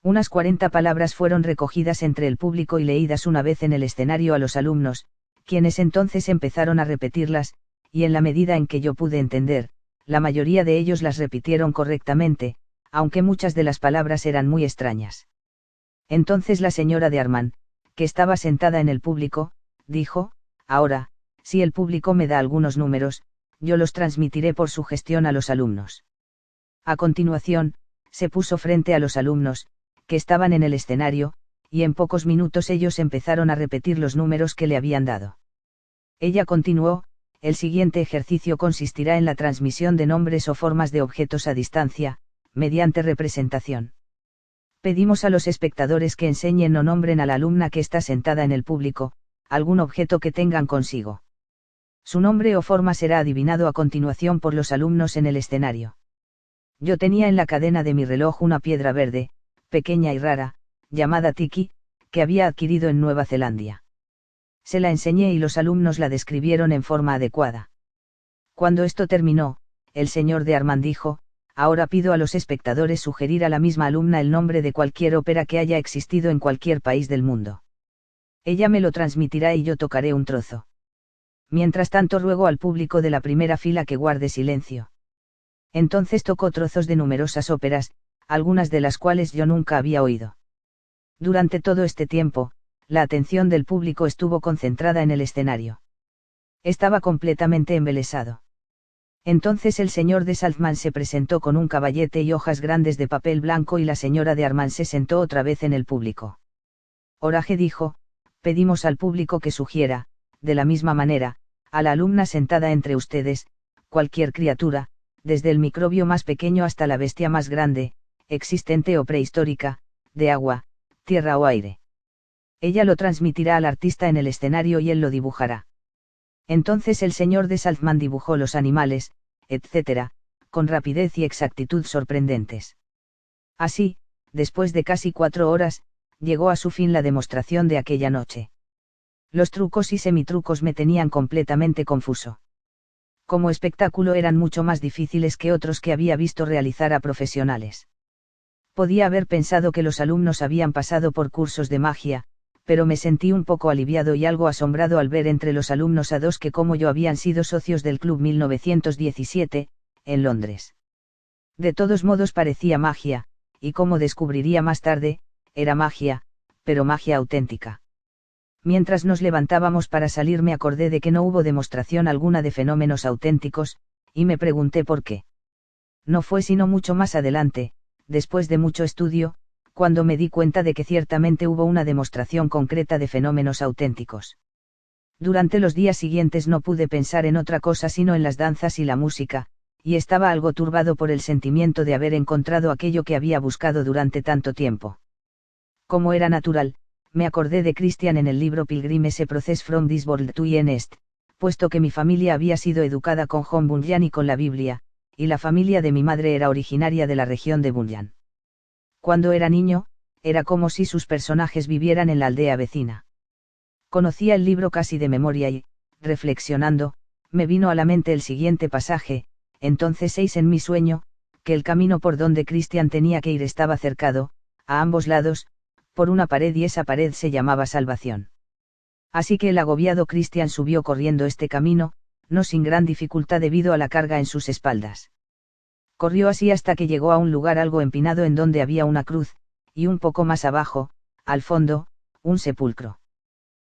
A: Unas 40 palabras fueron recogidas entre el público y leídas una vez en el escenario a los alumnos, quienes entonces empezaron a repetirlas, y en la medida en que yo pude entender, la mayoría de ellos las repitieron correctamente, aunque muchas de las palabras eran muy extrañas. Entonces la señora de Armand, que estaba sentada en el público, dijo: ahora, si el público me da algunos números, yo los transmitiré por sugestión a los alumnos. A continuación, se puso frente a los alumnos, que estaban en el escenario, y en pocos minutos ellos empezaron a repetir los números que le habían dado. Ella continuó: el siguiente ejercicio consistirá en la transmisión de nombres o formas de objetos a distancia, mediante representación. Pedimos a los espectadores que enseñen o nombren a la alumna que está sentada en el público, algún objeto que tengan consigo. Su nombre o forma será adivinado a continuación por los alumnos en el escenario. Yo tenía en la cadena de mi reloj una piedra verde, pequeña y rara, llamada Tiki, que había adquirido en Nueva Zelanda. Se la enseñé y los alumnos la describieron en forma adecuada. Cuando esto terminó, el señor de Armand dijo: ahora pido a los espectadores sugerir a la misma alumna el nombre de cualquier ópera que haya existido en cualquier país del mundo. Ella me lo transmitirá y yo tocaré un trozo. Mientras tanto ruego al público de la primera fila que guarde silencio. Entonces tocó trozos de numerosas óperas, algunas de las cuales yo nunca había oído. Durante todo este tiempo, la atención del público estuvo concentrada en el escenario. Estaba completamente embelesado. Entonces el señor de Salzman se presentó con un caballete y hojas grandes de papel blanco y la señora de Armand se sentó otra vez en el público. Orage dijo: pedimos al público que sugiera, de la misma manera, a la alumna sentada entre ustedes, cualquier criatura, desde el microbio más pequeño hasta la bestia más grande, existente o prehistórica, de agua, tierra o aire. Ella lo transmitirá al artista en el escenario y él lo dibujará. Entonces el señor de Salzman dibujó los animales, etc., con rapidez y exactitud sorprendentes. Así, después de casi 4 horas, llegó a su fin la demostración de aquella noche. Los trucos y semitrucos me tenían completamente confuso. Como espectáculo eran mucho más difíciles que otros que había visto realizar a profesionales. Podía haber pensado que los alumnos habían pasado por cursos de magia, pero me sentí un poco aliviado y algo asombrado al ver entre los alumnos a dos que como yo habían sido socios del Club 1917, en Londres. De todos modos parecía magia, y como descubriría más tarde, era magia, pero magia auténtica. Mientras nos levantábamos para salir me acordé de que no hubo demostración alguna de fenómenos auténticos, y me pregunté por qué. No fue sino mucho más adelante, después de mucho estudio, cuando me di cuenta de que ciertamente hubo una demostración concreta de fenómenos auténticos. Durante los días siguientes no pude pensar en otra cosa sino en las danzas y la música, y estaba algo turbado por el sentimiento de haber encontrado aquello que había buscado durante tanto tiempo. Como era natural, me acordé de Christian en el libro Pilgrim's Process from this World to the Next, puesto que mi familia había sido educada con John Bunyan y con la Biblia, y la familia de mi madre era originaria de la región de Bunyan. Cuando era niño, era como si sus personajes vivieran en la aldea vecina. Conocía el libro casi de memoria y, reflexionando, me vino a la mente el siguiente pasaje: entonces en mi sueño, que el camino por donde Christian tenía que ir estaba cercado, a ambos lados, por una pared y esa pared se llamaba salvación. Así que el agobiado Christian subió corriendo este camino, no sin gran dificultad debido a la carga en sus espaldas. Corrió así hasta que llegó a un lugar algo empinado en donde había una cruz, y un poco más abajo, al fondo, un sepulcro.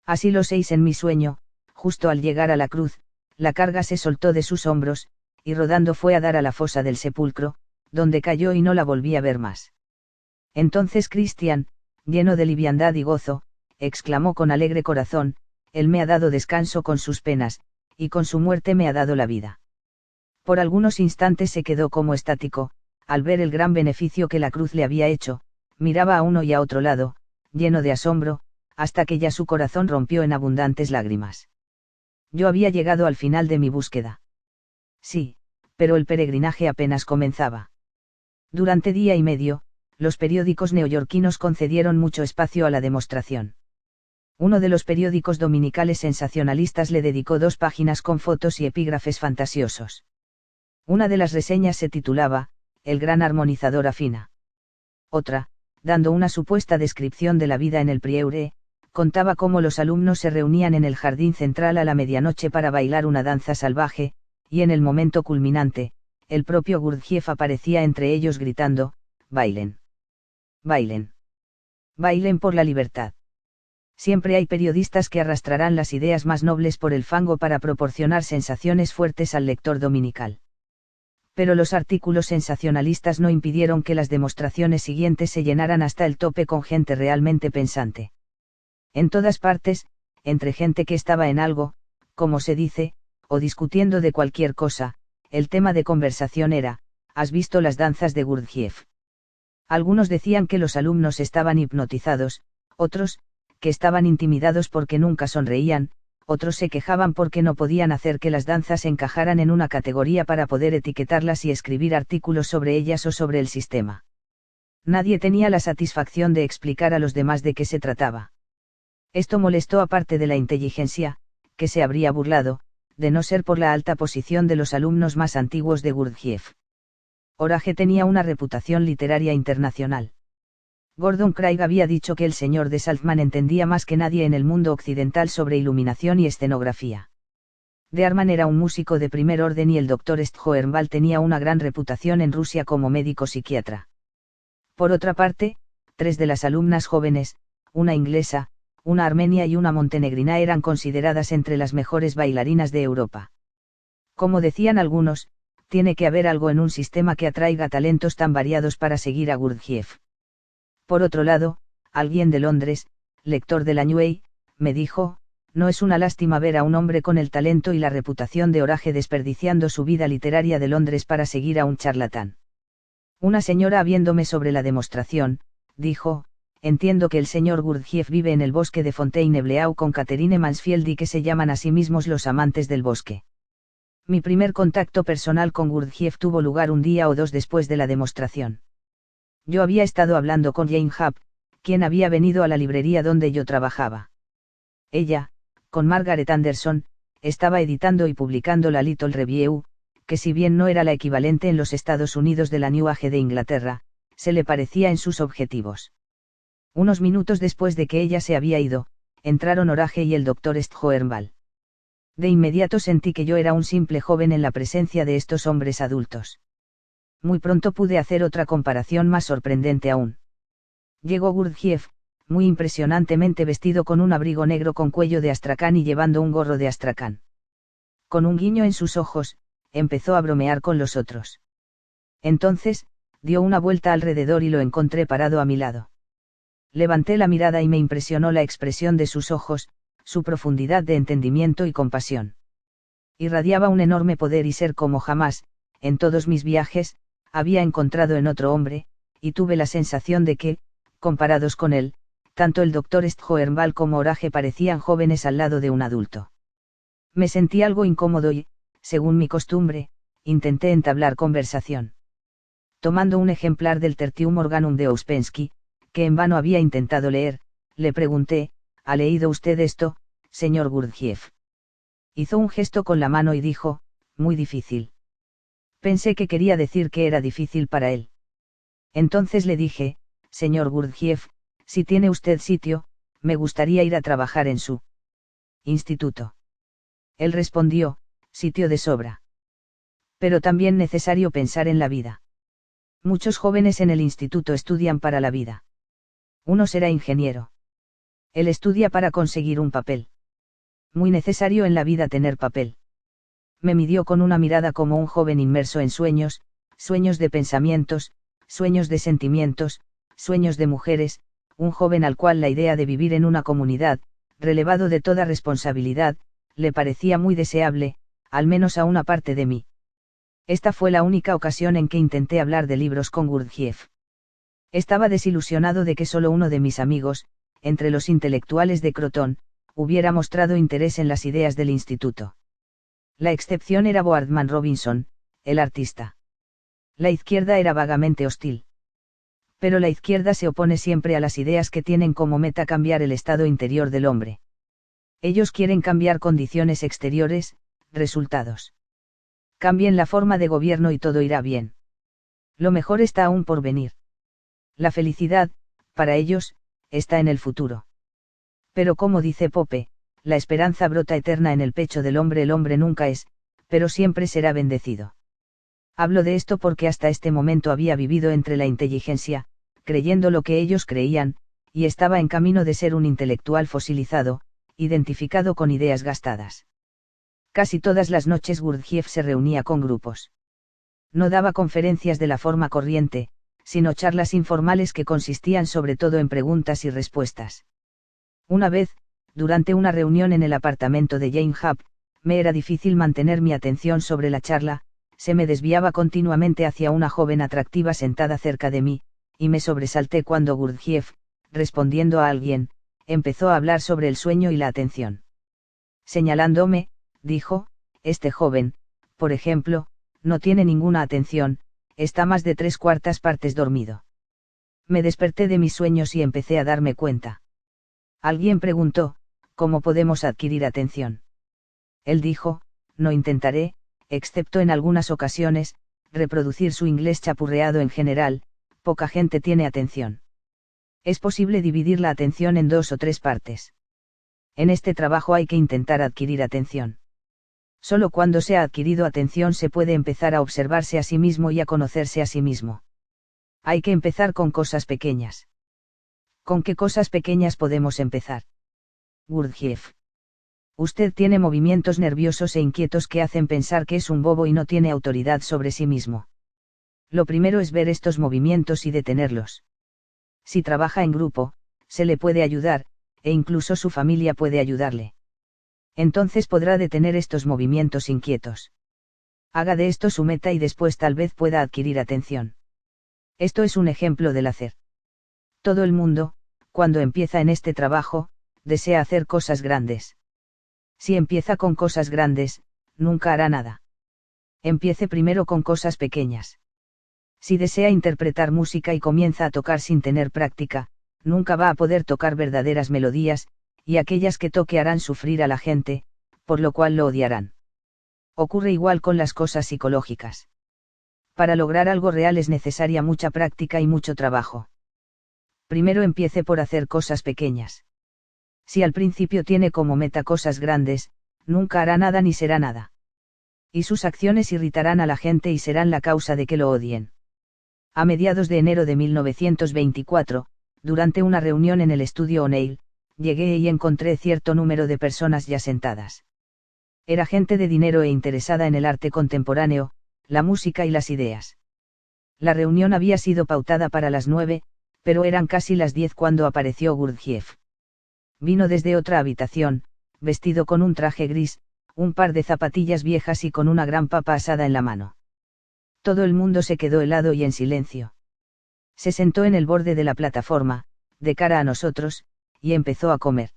A: Así en mi sueño, justo al llegar a la cruz, la carga se soltó de sus hombros, y rodando fue a dar a la fosa del sepulcro, donde cayó y no la volví a ver más. Entonces Christian, lleno de liviandad y gozo, exclamó con alegre corazón: Él me ha dado descanso con sus penas, y con su muerte me ha dado la vida. Por algunos instantes se quedó como estático, al ver el gran beneficio que la cruz le había hecho, miraba a uno y a otro lado, lleno de asombro, hasta que ya su corazón rompió en abundantes lágrimas. Yo había llegado al final de mi búsqueda. Sí, pero el peregrinaje apenas comenzaba. Durante día y medio, los periódicos neoyorquinos concedieron mucho espacio a la demostración. Uno de los periódicos dominicales sensacionalistas le dedicó 2 páginas con fotos y epígrafes fantasiosos. Una de las reseñas se titulaba «El gran armonizador afina». Otra, dando una supuesta descripción de la vida en el Prieuré, contaba cómo los alumnos se reunían en el jardín central a la medianoche para bailar una danza salvaje, y en el momento culminante, el propio Gurdjieff aparecía entre ellos gritando: «Bailen. Bailen. Bailen por la libertad». Siempre hay periodistas que arrastrarán las ideas más nobles por el fango para proporcionar sensaciones fuertes al lector dominical. Pero los artículos sensacionalistas no impidieron que las demostraciones siguientes se llenaran hasta el tope con gente realmente pensante. En todas partes, entre gente que estaba en algo, como se dice, o discutiendo de cualquier cosa, el tema de conversación era: ¿has visto las danzas de Gurdjieff? Algunos decían que los alumnos estaban hipnotizados, otros, que estaban intimidados porque nunca sonreían, otros se quejaban porque no podían hacer que las danzas encajaran en una categoría para poder etiquetarlas y escribir artículos sobre ellas o sobre el sistema. Nadie tenía la satisfacción de explicar a los demás de qué se trataba. Esto molestó a parte de la inteligencia, que se habría burlado, de no ser por la alta posición de los alumnos más antiguos de Gurdjieff. Orage tenía una reputación literaria internacional. Gordon Craig había dicho que el señor de Salzman entendía más que nadie en el mundo occidental sobre iluminación y escenografía. De Arman era un músico de primer orden y el Dr. Stjernbal tenía una gran reputación en Rusia como médico psiquiatra. Por otra parte, 3 de las alumnas jóvenes, una inglesa, una armenia y una montenegrina, eran consideradas entre las mejores bailarinas de Europa. Como decían algunos, tiene que haber algo en un sistema que atraiga talentos tan variados para seguir a Gurdjieff. Por otro lado, alguien de Londres, lector de la New, me dijo: no es una lástima ver a un hombre con el talento y la reputación de Orage desperdiciando su vida literaria de Londres para seguir a un charlatán. Una señora, viéndome sobre la demostración, dijo: entiendo que el señor Gurdjieff vive en el bosque de Fontainebleau con Catherine Mansfield y que se llaman a sí mismos los amantes del bosque. Mi primer contacto personal con Gurdjieff tuvo lugar un día o 2 después de la demostración. Yo había estado hablando con Jane Happ, quien había venido a la librería donde yo trabajaba. Ella, con Margaret Anderson, estaba editando y publicando la Little Review, que si bien no era la equivalente en los Estados Unidos de la New Age de Inglaterra, se le parecía en sus objetivos. Unos minutos después de que ella se había ido, entraron Orage y el doctor Stjoernval. De inmediato sentí que yo era un simple joven en la presencia de estos hombres adultos. Muy pronto pude hacer otra comparación más sorprendente aún. Llegó Gurdjieff, muy impresionantemente vestido con un abrigo negro con cuello de astracán y llevando un gorro de astracán. Con un guiño en sus ojos, empezó a bromear con los otros. Entonces, dio una vuelta alrededor y lo encontré parado a mi lado. Levanté la mirada y me impresionó la expresión de sus ojos, su profundidad de entendimiento y compasión. Irradiaba un enorme poder y ser como jamás, en todos mis viajes, había encontrado en otro hombre, y tuve la sensación de que, comparados con él, tanto el doctor Stjoernval como Orage parecían jóvenes al lado de un adulto. Me sentí algo incómodo y, según mi costumbre, intenté entablar conversación. Tomando un ejemplar del Tertium Organum de Ouspensky, que en vano había intentado leer, le pregunté: ¿ha leído usted esto, señor Gurdjieff? Hizo un gesto con la mano y dijo: muy difícil. Pensé que quería decir que era difícil para él. Entonces le dije: señor Gurdjieff, si tiene usted sitio, me gustaría ir a trabajar en su instituto. Él respondió: sitio de sobra. Pero también necesario pensar en la vida. Muchos jóvenes en el instituto estudian para la vida. Uno será ingeniero. Él estudia para conseguir un papel. Muy necesario en la vida tener papel. Me midió con una mirada como un joven inmerso en sueños, sueños de pensamientos, sueños de sentimientos, sueños de mujeres, un joven al cual la idea de vivir en una comunidad, relevado de toda responsabilidad, le parecía muy deseable, al menos a una parte de mí. Esta fue la única ocasión en que intenté hablar de libros con Gurdjieff. Estaba desilusionado de que solo uno de mis amigos, entre los intelectuales de Crotón, hubiera mostrado interés en las ideas del instituto. La excepción era Boardman Robinson, el artista. La izquierda era vagamente hostil. Pero la izquierda se opone siempre a las ideas que tienen como meta cambiar el estado interior del hombre. Ellos quieren cambiar condiciones exteriores, resultados. Cambien la forma de gobierno y todo irá bien. Lo mejor está aún por venir. La felicidad, para ellos, está en el futuro. Pero como dice Pope, la esperanza brota eterna en el pecho del hombre. El hombre nunca es, pero siempre será bendecido. Hablo de esto porque hasta este momento había vivido entre la inteligencia, creyendo lo que ellos creían, y estaba en camino de ser un intelectual fosilizado, identificado con ideas gastadas. Casi todas las noches Gurdjieff se reunía con grupos. No daba conferencias de la forma corriente, sino charlas informales que consistían sobre todo en preguntas y respuestas. Una vez, durante una reunión en el apartamento de Jane Hub, me era difícil mantener mi atención sobre la charla, se me desviaba continuamente hacia una joven atractiva sentada cerca de mí, y me sobresalté cuando Gurdjieff, respondiendo a alguien, empezó a hablar sobre el sueño y la atención. Señalándome, dijo: este joven, por ejemplo, no tiene ninguna atención, está más de 3/4 partes dormido. Me desperté de mis sueños y empecé a darme cuenta. Alguien preguntó: ¿cómo podemos adquirir atención? Él dijo: no intentaré, excepto en algunas ocasiones, reproducir su inglés chapurreado. En general, poca gente tiene atención. Es posible dividir la atención en 2 o 3 partes. En este trabajo hay que intentar adquirir atención. Solo cuando se ha adquirido atención se puede empezar a observarse a sí mismo y a conocerse a sí mismo. Hay que empezar con cosas pequeñas. ¿Con qué cosas pequeñas podemos empezar? Gurdjieff. Usted tiene movimientos nerviosos e inquietos que hacen pensar que es un bobo y no tiene autoridad sobre sí mismo. Lo primero es ver estos movimientos y detenerlos. Si trabaja en grupo, se le puede ayudar, e incluso su familia puede ayudarle. Entonces podrá detener estos movimientos inquietos. Haga de esto su meta y después tal vez pueda adquirir atención. Esto es un ejemplo del hacer. Todo el mundo, cuando empieza en este trabajo, desea hacer cosas grandes. Si empieza con cosas grandes, nunca hará nada. Empiece primero con cosas pequeñas. Si desea interpretar música y comienza a tocar sin tener práctica, nunca va a poder tocar verdaderas melodías, y aquellas que toque harán sufrir a la gente, por lo cual lo odiarán. Ocurre igual con las cosas psicológicas. Para lograr algo real es necesaria mucha práctica y mucho trabajo. Primero empiece por hacer cosas pequeñas. Si al principio tiene como meta cosas grandes, nunca hará nada ni será nada. Y sus acciones irritarán a la gente y serán la causa de que lo odien. A mediados de enero de 1924, durante una reunión en el estudio O'Neill, llegué y encontré cierto número de personas ya sentadas. Era gente de dinero e interesada en el arte contemporáneo, la música y las ideas. La reunión había sido pautada para las 9, pero eran casi las 10 cuando apareció Gurdjieff. Vino desde otra habitación, vestido con un traje gris, un par de zapatillas viejas y con una gran papa asada en la mano. Todo el mundo se quedó helado y en silencio. Se sentó en el borde de la plataforma, de cara a nosotros, y empezó a comer.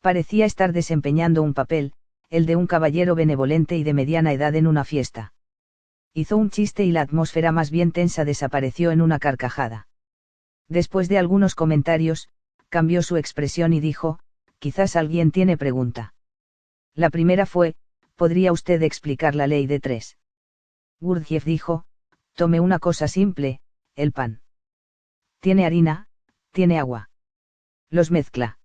A: Parecía estar desempeñando un papel, el de un caballero benevolente y de mediana edad en una fiesta. Hizo un chiste y la atmósfera más bien tensa desapareció en una carcajada. Después de algunos comentarios, cambió su expresión y dijo, quizás alguien tiene pregunta. La primera fue, ¿podría usted explicar la ley de 3? Gurdjieff dijo, tome una cosa simple, el pan. Tiene harina, tiene agua. Los mezcla.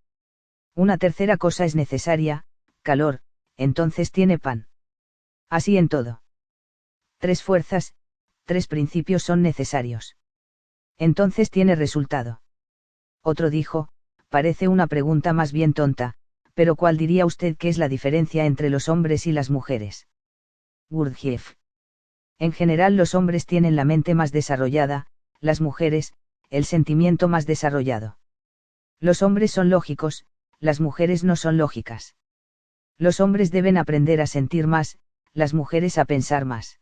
A: Una tercera cosa es necesaria, calor, entonces tiene pan. Así en todo. 3 fuerzas, 3 principios son necesarios. Entonces tiene resultado. Otro dijo, parece una pregunta más bien tonta, pero ¿cuál diría usted que es la diferencia entre los hombres y las mujeres? Gurdjieff. En general los hombres tienen la mente más desarrollada, las mujeres, el sentimiento más desarrollado. Los hombres son lógicos, las mujeres no son lógicas. Los hombres deben aprender a sentir más, las mujeres a pensar más.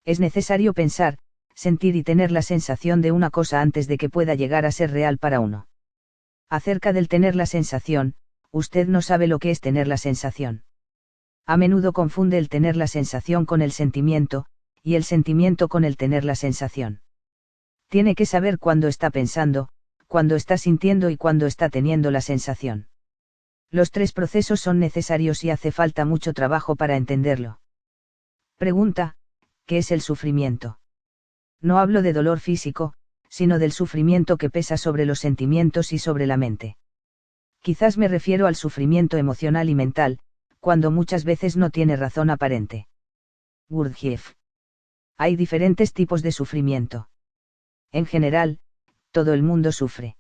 A: Es necesario pensar, sentir y tener la sensación de una cosa antes de que pueda llegar a ser real para uno. Acerca del tener la sensación, usted no sabe lo que es tener la sensación. A menudo confunde el tener la sensación con el sentimiento, y el sentimiento con el tener la sensación. Tiene que saber cuándo está pensando, cuándo está sintiendo y cuándo está teniendo la sensación. Los 3 procesos son necesarios y hace falta mucho trabajo para entenderlo. Pregunta, ¿qué es el sufrimiento? No hablo de dolor físico, sino del sufrimiento que pesa sobre los sentimientos y sobre la mente. Quizás me refiero al sufrimiento emocional y mental, cuando muchas veces no tiene razón aparente. Gurdjieff. Hay diferentes tipos de sufrimiento. En general, todo el mundo sufre.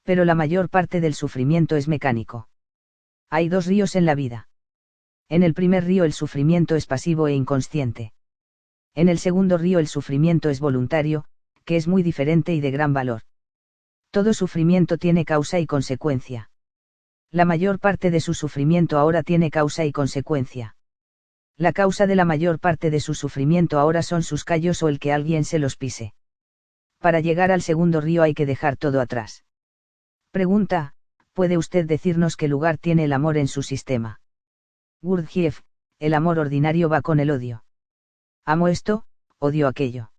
A: Pero la mayor parte del sufrimiento es mecánico. Hay 2 ríos en la vida. En el primer río el sufrimiento es pasivo e inconsciente. En el segundo río el sufrimiento es voluntario, que es muy diferente y de gran valor. Todo sufrimiento tiene causa y consecuencia. La mayor parte de su sufrimiento ahora tiene causa y consecuencia. La causa de la mayor parte de su sufrimiento ahora son sus callos o el que alguien se los pise. Para llegar al segundo río hay que dejar todo atrás. Pregunta, ¿puede usted decirnos qué lugar tiene el amor en su sistema? Gurdjieff, el amor ordinario va con el odio. Amo esto, odio aquello.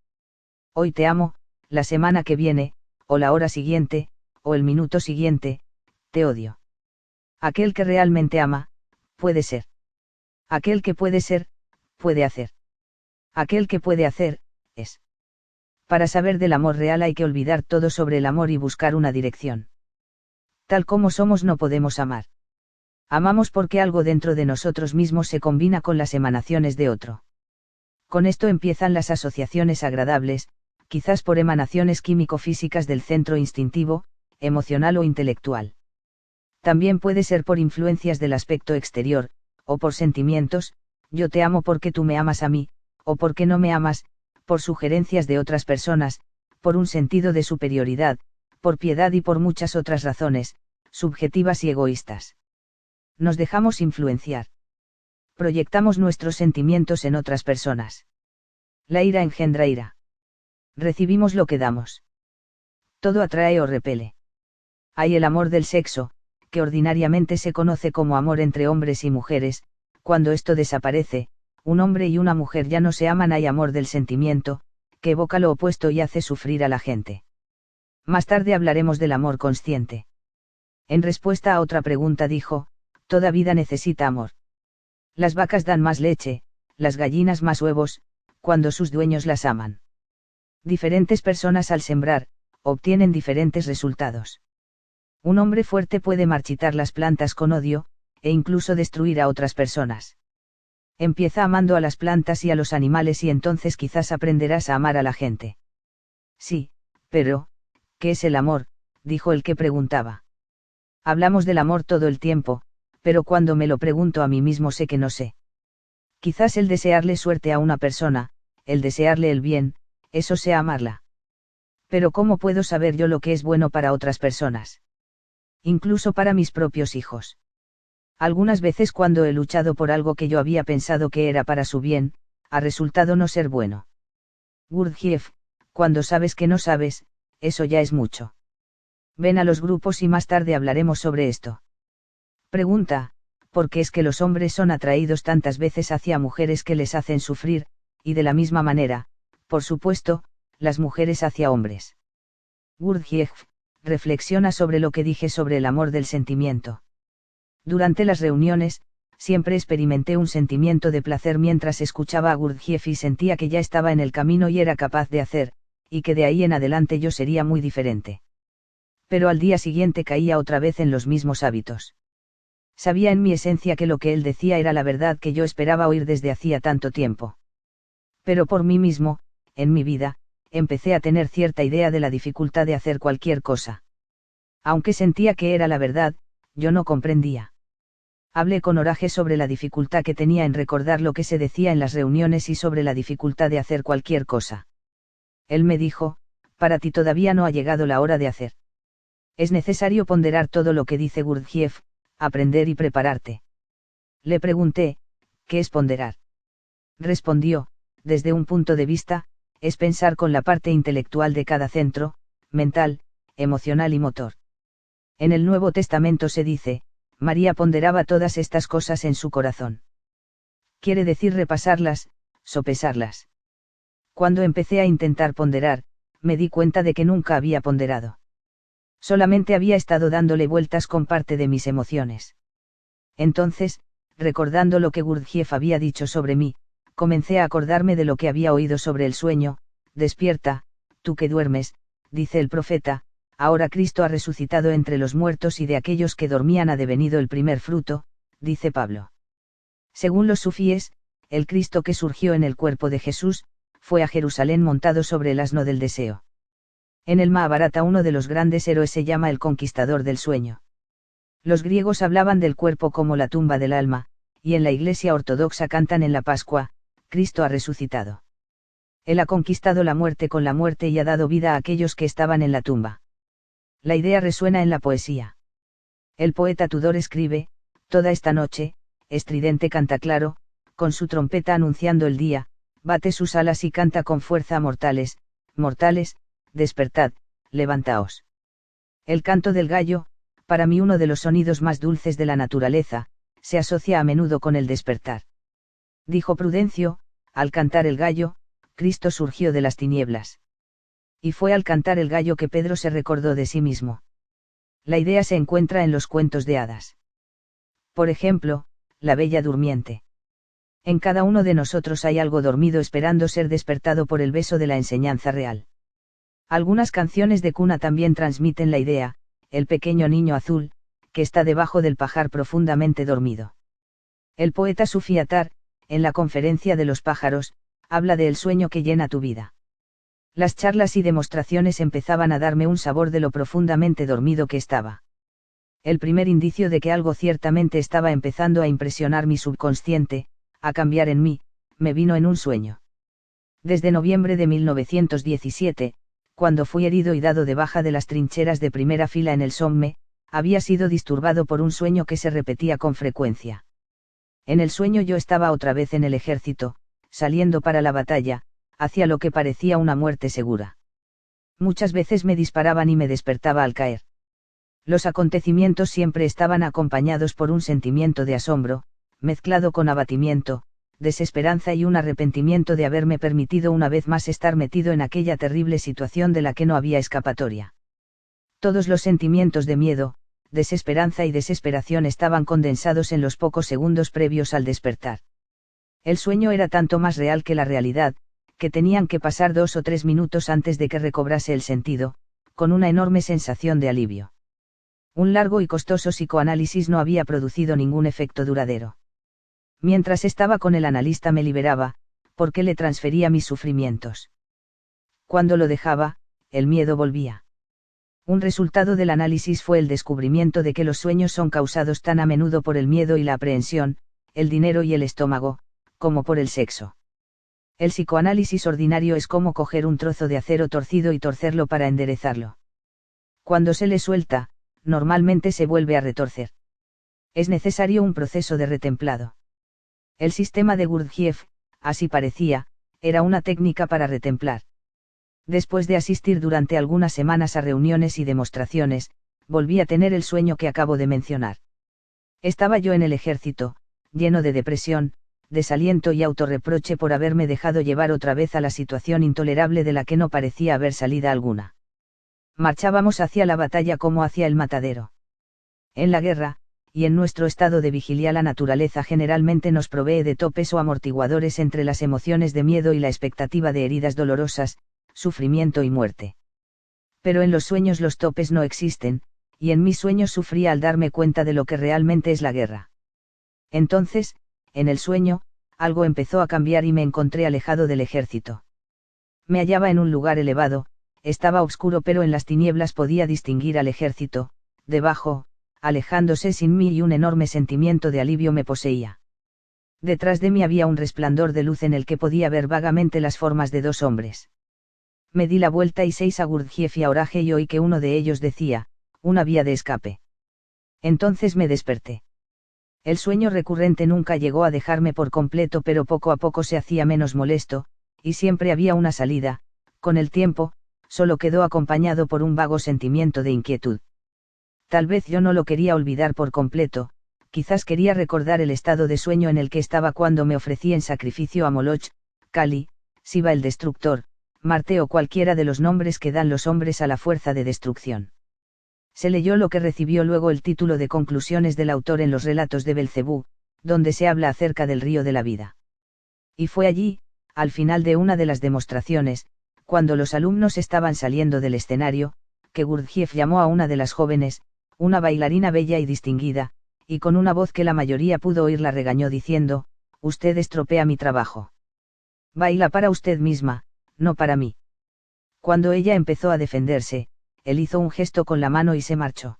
A: Hoy te amo, la semana que viene, o la hora siguiente, o el minuto siguiente, te odio. Aquel que realmente ama, puede ser. Aquel que puede ser, puede hacer. Aquel que puede hacer, es. Para saber del amor real hay que olvidar todo sobre el amor y buscar una dirección. Tal como somos no podemos amar. Amamos porque algo dentro de nosotros mismos se combina con las emanaciones de otro. Con esto empiezan las asociaciones agradables, quizás por emanaciones químico-físicas del centro instintivo, emocional o intelectual. También puede ser por influencias del aspecto exterior, o por sentimientos, yo te amo porque tú me amas a mí, o porque no me amas, por sugerencias de otras personas, por un sentido de superioridad, por piedad y por muchas otras razones, subjetivas y egoístas. Nos dejamos influenciar. Proyectamos nuestros sentimientos en otras personas. La ira engendra ira. Recibimos lo que damos. Todo atrae o repele. Hay el amor del sexo, que ordinariamente se conoce como amor entre hombres y mujeres. Cuando esto desaparece, un hombre y una mujer ya no se aman. Hay amor del sentimiento, que evoca lo opuesto y hace sufrir a la gente. Más tarde hablaremos del amor consciente. En respuesta a otra pregunta dijo, toda vida necesita amor. Las vacas dan más leche, las gallinas más huevos, cuando sus dueños las aman. Diferentes personas al sembrar, obtienen diferentes resultados. Un hombre fuerte puede marchitar las plantas con odio, e incluso destruir a otras personas. Empieza amando a las plantas y a los animales y entonces quizás aprenderás a amar a la gente. Sí, pero, ¿qué es el amor?, dijo el que preguntaba. Hablamos del amor todo el tiempo, pero cuando me lo pregunto a mí mismo sé que no sé. Quizás el desearle suerte a una persona, el desearle el bien, eso sea amarla. Pero ¿cómo puedo saber yo lo que es bueno para otras personas? Incluso para mis propios hijos. Algunas veces cuando he luchado por algo que yo había pensado que era para su bien, ha resultado no ser bueno. Gurdjieff, cuando sabes que no sabes, eso ya es mucho. Ven a los grupos y más tarde hablaremos sobre esto. Pregunta, ¿por qué es que los hombres son atraídos tantas veces hacia mujeres que les hacen sufrir, y de la misma manera, por supuesto, las mujeres hacia hombres? Gurdjieff, reflexiona sobre lo que dije sobre el amor del sentimiento. Durante las reuniones, siempre experimenté un sentimiento de placer mientras escuchaba a Gurdjieff y sentía que ya estaba en el camino y era capaz de hacer, y que de ahí en adelante yo sería muy diferente. Pero al día siguiente caía otra vez en los mismos hábitos. Sabía en mi esencia que lo que él decía era la verdad que yo esperaba oír desde hacía tanto tiempo. Pero por mí mismo, en mi vida, empecé a tener cierta idea de la dificultad de hacer cualquier cosa. Aunque sentía que era la verdad, yo no comprendía. Hablé con Orage sobre la dificultad que tenía en recordar lo que se decía en las reuniones y sobre la dificultad de hacer cualquier cosa. Él me dijo, para ti todavía no ha llegado la hora de hacer. Es necesario ponderar todo lo que dice Gurdjieff, aprender y prepararte. Le pregunté, ¿qué es ponderar? Respondió, desde un punto de vista, es pensar con la parte intelectual de cada centro, mental, emocional y motor. En el Nuevo Testamento se dice, María ponderaba todas estas cosas en su corazón. Quiere decir repasarlas, sopesarlas. Cuando empecé a intentar ponderar, me di cuenta de que nunca había ponderado. Solamente había estado dándole vueltas con parte de mis emociones. Entonces, recordando lo que Gurdjieff había dicho sobre mí, comencé a acordarme de lo que había oído sobre el sueño. Despierta, tú que duermes, dice el profeta, ahora Cristo ha resucitado entre los muertos y de aquellos que dormían ha devenido el primer fruto, dice Pablo. Según los sufíes, el Cristo que surgió en el cuerpo de Jesús, fue a Jerusalén montado sobre el asno del deseo. En el Mahabharata uno de los grandes héroes se llama el conquistador del sueño. Los griegos hablaban del cuerpo como la tumba del alma, y en la Iglesia ortodoxa cantan en la Pascua, Cristo ha resucitado. Él ha conquistado la muerte con la muerte y ha dado vida a aquellos que estaban en la tumba. La idea resuena en la poesía. El poeta Tudor escribe, toda esta noche, estridente canta claro, con su trompeta anunciando el día, bate sus alas y canta con fuerza mortales, mortales, despertad, levantaos. El canto del gallo, para mí uno de los sonidos más dulces de la naturaleza, se asocia a menudo con el despertar. Dijo Prudencio, al cantar el gallo, Cristo surgió de las tinieblas. Y fue al cantar el gallo que Pedro se recordó de sí mismo. La idea se encuentra en los cuentos de hadas. Por ejemplo, La Bella Durmiente. En cada uno de nosotros hay algo dormido esperando ser despertado por el beso de la enseñanza real. Algunas canciones de cuna también transmiten la idea, el pequeño niño azul, que está debajo del pajar profundamente dormido. El poeta Sufi Atar, en la conferencia de los pájaros, habla del sueño que llena tu vida. Las charlas y demostraciones empezaban a darme un sabor de lo profundamente dormido que estaba. El primer indicio de que algo ciertamente estaba empezando a impresionar mi subconsciente, a cambiar en mí, me vino en un sueño. Desde noviembre de 1917, cuando fui herido y dado de baja de las trincheras de primera fila en el Somme, había sido disturbado por un sueño que se repetía con frecuencia. En el sueño yo estaba otra vez en el ejército, saliendo para la batalla, hacia lo que parecía una muerte segura. Muchas veces me disparaban y me despertaba al caer. Los acontecimientos siempre estaban acompañados por un sentimiento de asombro, mezclado con abatimiento, desesperanza y un arrepentimiento de haberme permitido una vez más estar metido en aquella terrible situación de la que no había escapatoria. Todos los sentimientos de miedo, desesperanza y desesperación estaban condensados en los pocos segundos previos al despertar. El sueño era tanto más real que la realidad, que tenían que pasar 2 o 3 minutos antes de que recobrase el sentido, con una enorme sensación de alivio. Un largo y costoso psicoanálisis no había producido ningún efecto duradero. Mientras estaba con el analista me liberaba, porque le transfería mis sufrimientos. Cuando lo dejaba, el miedo volvía. Un resultado del análisis fue el descubrimiento de que los sueños son causados tan a menudo por el miedo y la aprehensión, el dinero y el estómago, como por el sexo. El psicoanálisis ordinario es como coger un trozo de acero torcido y torcerlo para enderezarlo. Cuando se le suelta, normalmente se vuelve a retorcer. Es necesario un proceso de retemplado. El sistema de Gurdjieff, así parecía, era una técnica para retemplar. Después de asistir durante algunas semanas a reuniones y demostraciones, volví a tener el sueño que acabo de mencionar. Estaba yo en el ejército, lleno de depresión, desaliento y autorreproche por haberme dejado llevar otra vez a la situación intolerable de la que no parecía haber salida alguna. Marchábamos hacia la batalla como hacia el matadero. En la guerra, y en nuestro estado de vigilia, la naturaleza generalmente nos provee de topes o amortiguadores entre las emociones de miedo y la expectativa de heridas dolorosas, sufrimiento y muerte. Pero en los sueños los topes no existen, y en mis sueños sufría al darme cuenta de lo que realmente es la guerra. Entonces, en el sueño, algo empezó a cambiar y me encontré alejado del ejército. Me hallaba en un lugar elevado, estaba oscuro pero en las tinieblas podía distinguir al ejército, debajo, alejándose sin mí y un enorme sentimiento de alivio me poseía. Detrás de mí había un resplandor de luz en el que podía ver vagamente las formas de dos hombres. Me di la vuelta y a Gurdjieff y a Orage y oí que uno de ellos decía, una vía de escape. Entonces me desperté. El sueño recurrente nunca llegó a dejarme por completo, pero poco a poco se hacía menos molesto, y siempre había una salida. Con el tiempo, solo quedó acompañado por un vago sentimiento de inquietud. Tal vez yo no lo quería olvidar por completo, quizás quería recordar el estado de sueño en el que estaba cuando me ofrecí en sacrificio a Moloch, Kali, Siva el Destructor, Marte o cualquiera de los nombres que dan los hombres a la fuerza de destrucción. Se leyó lo que recibió luego el título de Conclusiones del autor en los relatos de Belcebú, donde se habla acerca del río de la vida. Y fue allí, al final de una de las demostraciones, cuando los alumnos estaban saliendo del escenario, que Gurdjieff llamó a una de las jóvenes, una bailarina bella y distinguida, y con una voz que la mayoría pudo oír la regañó diciendo, usted estropea mi trabajo. Baila para usted misma, no para mí. Cuando ella empezó a defenderse, él hizo un gesto con la mano y se marchó.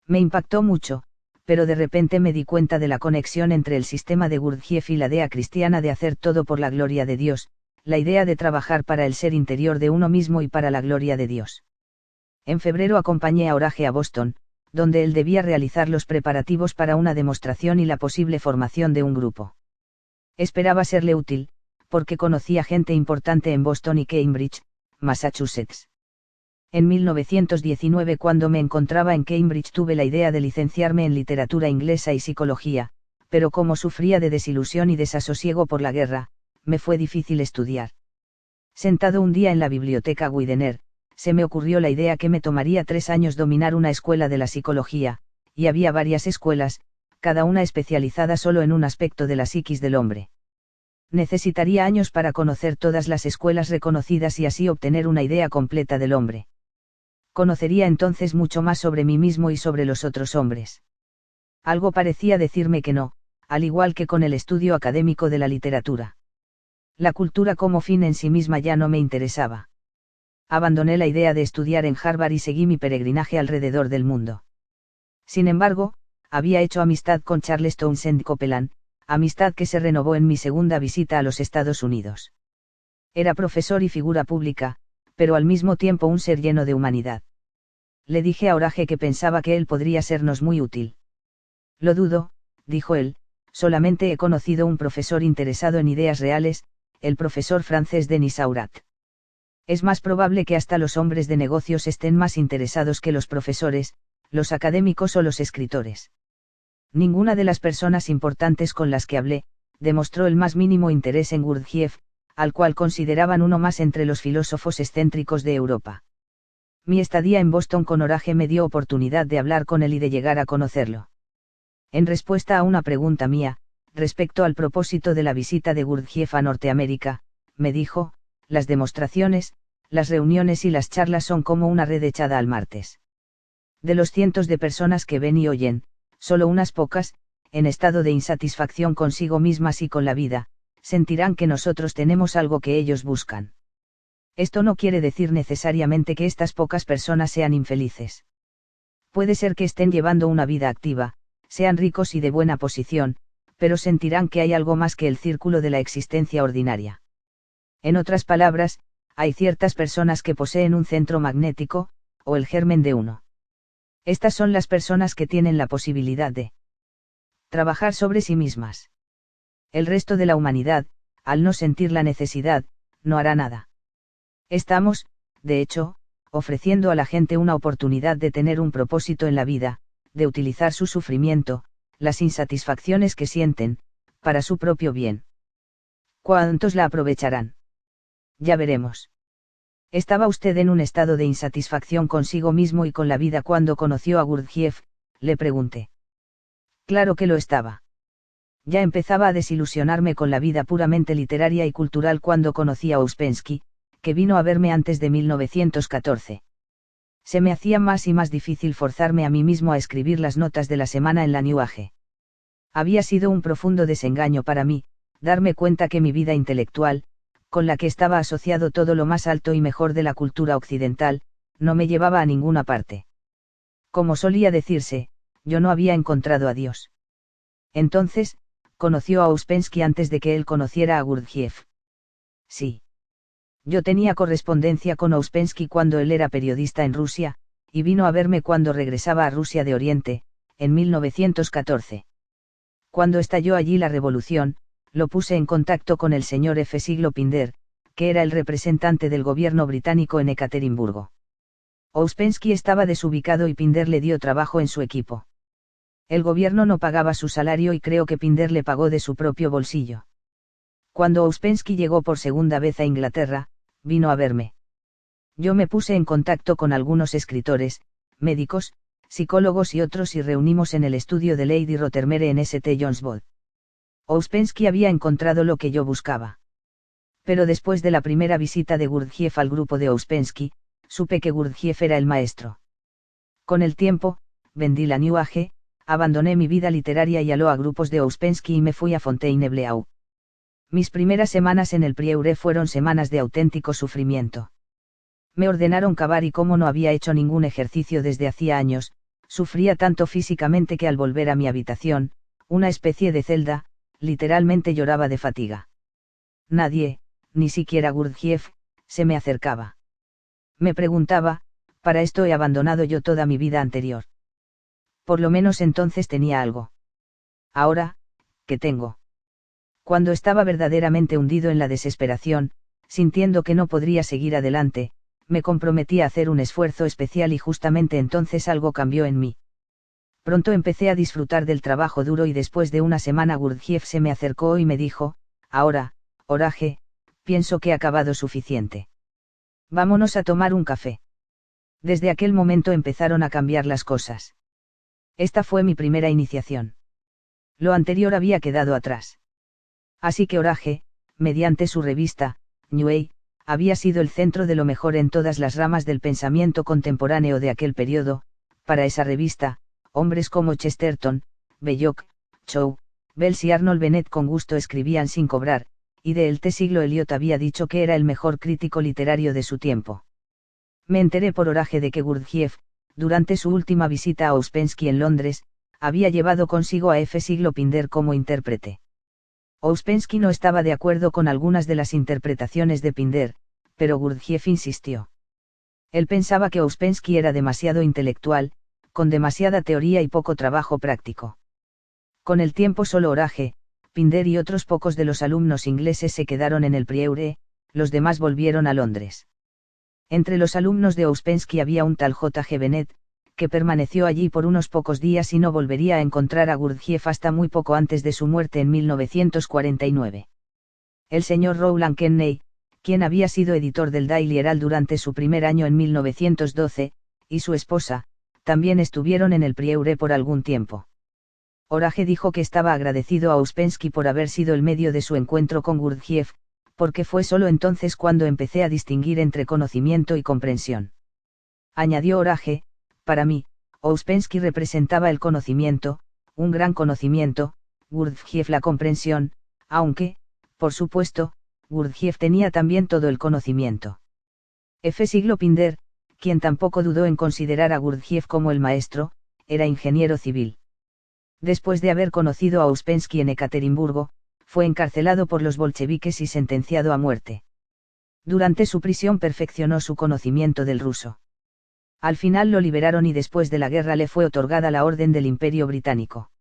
A: Me impactó mucho, pero de repente me di cuenta de la conexión entre el sistema de Gurdjieff y la idea cristiana de hacer todo por la gloria de Dios, la idea de trabajar para el ser interior de uno mismo y para la gloria de Dios. En febrero acompañé a Orage a Boston, donde él debía realizar los preparativos para una demostración y la posible formación de un grupo. Esperaba serle útil, porque conocía gente importante en Boston y Cambridge, Massachusetts. En 1919, cuando me encontraba en Cambridge, tuve la idea de licenciarme en literatura inglesa y psicología, pero como sufría de desilusión y desasosiego por la guerra, me fue difícil estudiar. Sentado un día en la biblioteca Widener, se me ocurrió la idea que me tomaría 3 años dominar una escuela de la psicología, y había varias escuelas, cada una especializada solo en un aspecto de la psiquis del hombre. Necesitaría años para conocer todas las escuelas reconocidas y así obtener una idea completa del hombre. Conocería entonces mucho más sobre mí mismo y sobre los otros hombres. Algo parecía decirme que no, al igual que con el estudio académico de la literatura. La cultura como fin en sí misma ya no me interesaba. Abandoné la idea de estudiar en Harvard y seguí mi peregrinaje alrededor del mundo. Sin embargo, había hecho amistad con Charles Townsend Copeland, amistad que se renovó en mi segunda visita a los Estados Unidos. Era profesor y figura pública, pero al mismo tiempo un ser lleno de humanidad. Le dije a Orage que pensaba que él podría sernos muy útil. Lo dudo, dijo él, solamente he conocido un profesor interesado en ideas reales, el profesor francés Denis Aurat. Es más probable que hasta los hombres de negocios estén más interesados que los profesores, los académicos o los escritores. Ninguna de las personas importantes con las que hablé, demostró el más mínimo interés en Gurdjieff, al cual consideraban uno más entre los filósofos excéntricos de Europa. Mi estadía en Boston con Orage me dio oportunidad de hablar con él y de llegar a conocerlo. En respuesta a una pregunta mía, respecto al propósito de la visita de Gurdjieff a Norteamérica, me dijo, las demostraciones, las reuniones y las charlas son como una red echada al martes. De los cientos de personas que ven y oyen, solo unas pocas, en estado de insatisfacción consigo mismas y con la vida, sentirán que nosotros tenemos algo que ellos buscan. Esto no quiere decir necesariamente que estas pocas personas sean infelices. Puede ser que estén llevando una vida activa, sean ricos y de buena posición, pero sentirán que hay algo más que el círculo de la existencia ordinaria. En otras palabras, hay ciertas personas que poseen un centro magnético, o el germen de uno. Estas son las personas que tienen la posibilidad de trabajar sobre sí mismas. El resto de la humanidad, al no sentir la necesidad, no hará nada. Estamos, de hecho, ofreciendo a la gente una oportunidad de tener un propósito en la vida, de utilizar su sufrimiento, las insatisfacciones que sienten, para su propio bien. ¿Cuántos la aprovecharán? Ya veremos. ¿Estaba usted en un estado de insatisfacción consigo mismo y con la vida cuando conoció a Gurdjieff?, le pregunté. Claro que lo estaba. Ya empezaba a desilusionarme con la vida puramente literaria y cultural cuando conocí a Ouspensky, que vino a verme antes de 1914. Se me hacía más y más difícil forzarme a mí mismo a escribir las notas de la semana en la New Age. Había sido un profundo desengaño para mí, darme cuenta que mi vida intelectual, con la que estaba asociado todo lo más alto y mejor de la cultura occidental, no me llevaba a ninguna parte. Como solía decirse, yo no había encontrado a Dios. Entonces, conoció a Ouspensky antes de que él conociera a Gurdjieff. Sí. Yo tenía correspondencia con Ouspensky cuando él era periodista en Rusia, y vino a verme cuando regresaba a Rusia de Oriente, en 1914. Cuando estalló allí la revolución, lo puse en contacto con el señor F. Siglo Pinder, que era el representante del gobierno británico en Ekaterimburgo. Ouspensky estaba desubicado y Pinder le dio trabajo en su equipo. El gobierno no pagaba su salario y creo que Pinder le pagó de su propio bolsillo. Cuando Ouspensky llegó por segunda vez a Inglaterra, vino a verme. Yo me puse en contacto con algunos escritores, médicos, psicólogos y otros y reunimos en el estudio de Lady Rothermere en St. John's Wood. Ouspensky había encontrado lo que yo buscaba. Pero después de la primera visita de Gurdjieff al grupo de Ouspensky, supe que Gurdjieff era el maestro. Con el tiempo, vendí la New Age, abandoné mi vida literaria y aló a grupos de Ouspensky y me fui a Fontainebleau. Mis primeras semanas en el Prieuré fueron semanas de auténtico sufrimiento. Me ordenaron cavar y como no había hecho ningún ejercicio desde hacía años, sufría tanto físicamente que al volver a mi habitación, una especie de celda, literalmente lloraba de fatiga. Nadie, ni siquiera Gurdjieff, se me acercaba. Me preguntaba, ¿para esto he abandonado yo toda mi vida anterior? Por lo menos entonces tenía algo. Ahora, ¿qué tengo? Cuando estaba verdaderamente hundido en la desesperación, sintiendo que no podría seguir adelante, me comprometí a hacer un esfuerzo especial y justamente entonces algo cambió en mí. Pronto empecé a disfrutar del trabajo duro y después de una semana Gurdjieff se me acercó y me dijo, ahora, Orage, pienso que he acabado suficiente. Vámonos a tomar un café. Desde aquel momento empezaron a cambiar las cosas. Esta fue mi primera iniciación. Lo anterior había quedado atrás. Así que Orage, mediante su revista, New Age, había sido el centro de lo mejor en todas las ramas del pensamiento contemporáneo de aquel periodo. Para esa revista, hombres como Chesterton, Belloc, Chow, Wells y Arnold Bennett con gusto escribían sin cobrar, y de él T. Siglo Eliot había dicho que era el mejor crítico literario de su tiempo. Me enteré por Orage de que Gurdjieff, durante su última visita a Ouspensky en Londres, había llevado consigo a F. Siglo Pinder como intérprete. Ouspensky no estaba de acuerdo con algunas de las interpretaciones de Pinder, pero Gurdjieff insistió. Él pensaba que Ouspensky era demasiado intelectual, con demasiada teoría y poco trabajo práctico. Con el tiempo solo Orage, Pinder y otros pocos de los alumnos ingleses se quedaron en el Prieuré, los demás volvieron a Londres. Entre los alumnos de Ouspensky había un tal J. G. Bennett, que permaneció allí por unos pocos días y no volvería a encontrar a Gurdjieff hasta muy poco antes de su muerte en 1949. El señor Rowland Kenney, quien había sido editor del Daily Herald durante su primer año en 1912, y su esposa, también estuvieron en el Prieuré por algún tiempo. Orage dijo que estaba agradecido a Ouspensky por haber sido el medio de su encuentro con Gurdjieff, porque fue solo entonces cuando empecé a distinguir entre conocimiento y comprensión. Añadió Orage, para mí, Ouspensky representaba el conocimiento, un gran conocimiento, Gurdjieff la comprensión, aunque, por supuesto, Gurdjieff tenía también todo el conocimiento. F. Siglo Pinder, quien tampoco dudó en considerar a Gurdjieff como el maestro, era ingeniero civil. Después de haber conocido a Ouspensky en Ekaterimburgo, fue encarcelado por los bolcheviques y sentenciado a muerte. Durante su prisión perfeccionó su conocimiento del ruso. Al final lo liberaron y después de la guerra le fue otorgada la Orden del Imperio Británico.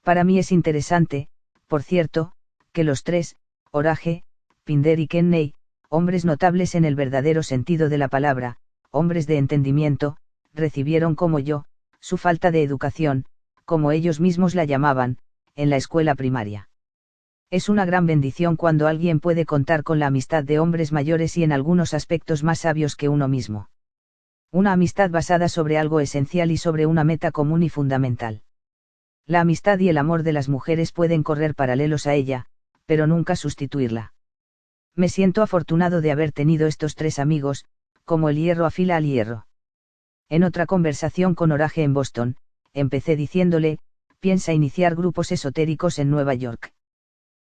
A: Para mí es interesante, por cierto, que los tres, Orage, Pinder y Kenney, hombres notables en el verdadero sentido de la palabra, hombres de entendimiento, recibieron como yo, su falta de educación, como ellos mismos la llamaban, en la escuela primaria. Es una gran bendición cuando alguien puede contar con la amistad de hombres mayores y en algunos aspectos más sabios que uno mismo. Una amistad basada sobre algo esencial y sobre una meta común y fundamental. La amistad y el amor de las mujeres pueden correr paralelos a ella, pero nunca sustituirla. Me siento afortunado de haber tenido estos tres amigos, como el hierro afila al hierro. En otra conversación con Orage en Boston, empecé diciéndole, piensa iniciar grupos esotéricos en Nueva York.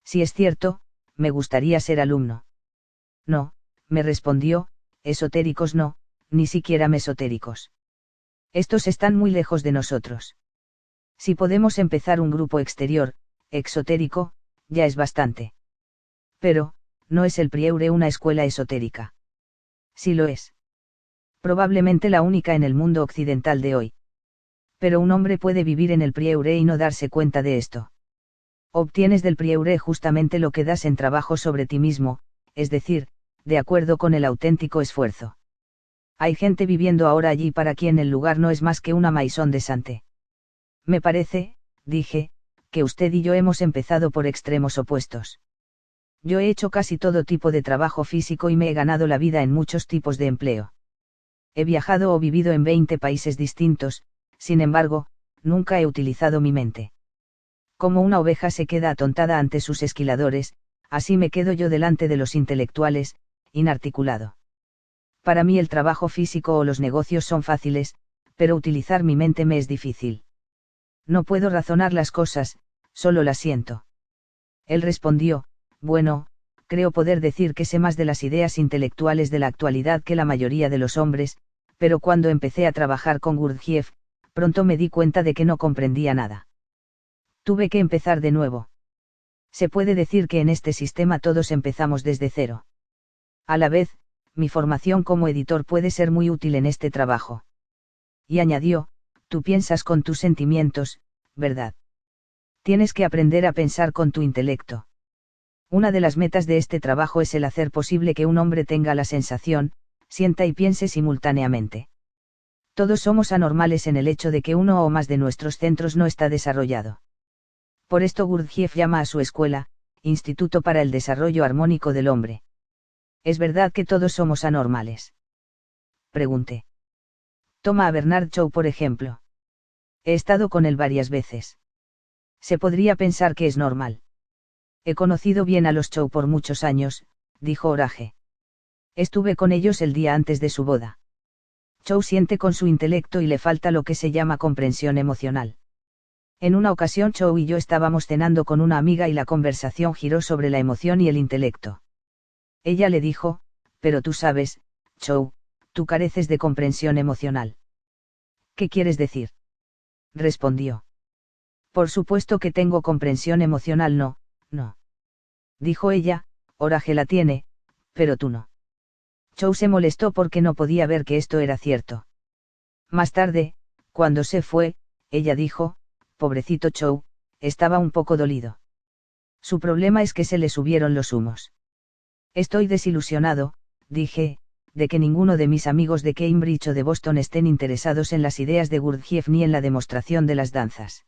A: Si es cierto, me gustaría ser alumno. No, me respondió, esotéricos no, ni siquiera mesotéricos. Estos están muy lejos de nosotros. Si podemos empezar un grupo exterior, exotérico, ya es bastante. Pero, no es el Prieure una escuela esotérica. Sí lo es. Probablemente la única en el mundo occidental de hoy. Pero un hombre puede vivir en el Prieure y no darse cuenta de esto. Obtienes del Prieure justamente lo que das en trabajo sobre ti mismo, es decir, de acuerdo con el auténtico esfuerzo. Hay gente viviendo ahora allí para quien el lugar no es más que una maison de sante. Me parece, dije, que usted y yo hemos empezado por extremos opuestos. Yo he hecho casi todo tipo de trabajo físico y me he ganado la vida en muchos tipos de empleo. He viajado o vivido en 20 países distintos, sin embargo, nunca he utilizado mi mente. Como una oveja se queda atontada ante sus esquiladores, así me quedo yo delante de los intelectuales, inarticulado. Para mí el trabajo físico o los negocios son fáciles, pero utilizar mi mente me es difícil. No puedo razonar las cosas, solo las siento. Él respondió, bueno, creo poder decir que sé más de las ideas intelectuales de la actualidad que la mayoría de los hombres, pero cuando empecé a trabajar con Gurdjieff, pronto me di cuenta de que no comprendía nada. Tuve que empezar de nuevo. Se puede decir que en este sistema todos empezamos desde cero. A la vez, mi formación como editor puede ser muy útil en este trabajo. Y añadió, tú piensas con tus sentimientos, ¿verdad? Tienes que aprender a pensar con tu intelecto. Una de las metas de este trabajo es el hacer posible que un hombre tenga la sensación, sienta y piense simultáneamente. Todos somos anormales en el hecho de que uno o más de nuestros centros no está desarrollado. Por esto Gurdjieff llama a su escuela, Instituto para el Desarrollo Armónico del Hombre. ¿Es verdad que todos somos anormales? Pregunté. Toma a Bernard Shaw por ejemplo. He estado con él varias veces. Se podría pensar que es normal. He conocido bien a los Shaw por muchos años, dijo Orage. Estuve con ellos el día antes de su boda. Shaw siente con su intelecto y le falta lo que se llama comprensión emocional. En una ocasión Shaw y yo estábamos cenando con una amiga y la conversación giró sobre la emoción y el intelecto. Ella le dijo, pero tú sabes, Shaw, tú careces de comprensión emocional. ¿Qué quieres decir? Respondió. Por supuesto que tengo comprensión emocional, no. Dijo ella, Orage la tiene, pero tú no. Shaw se molestó porque no podía ver que esto era cierto. Más tarde, cuando se fue, ella dijo, pobrecito Shaw, estaba un poco dolido. Su problema es que se le subieron los humos. Estoy desilusionado, dije, de que ninguno de mis amigos de Cambridge o de Boston estén interesados en las ideas de Gurdjieff ni en la demostración de las danzas.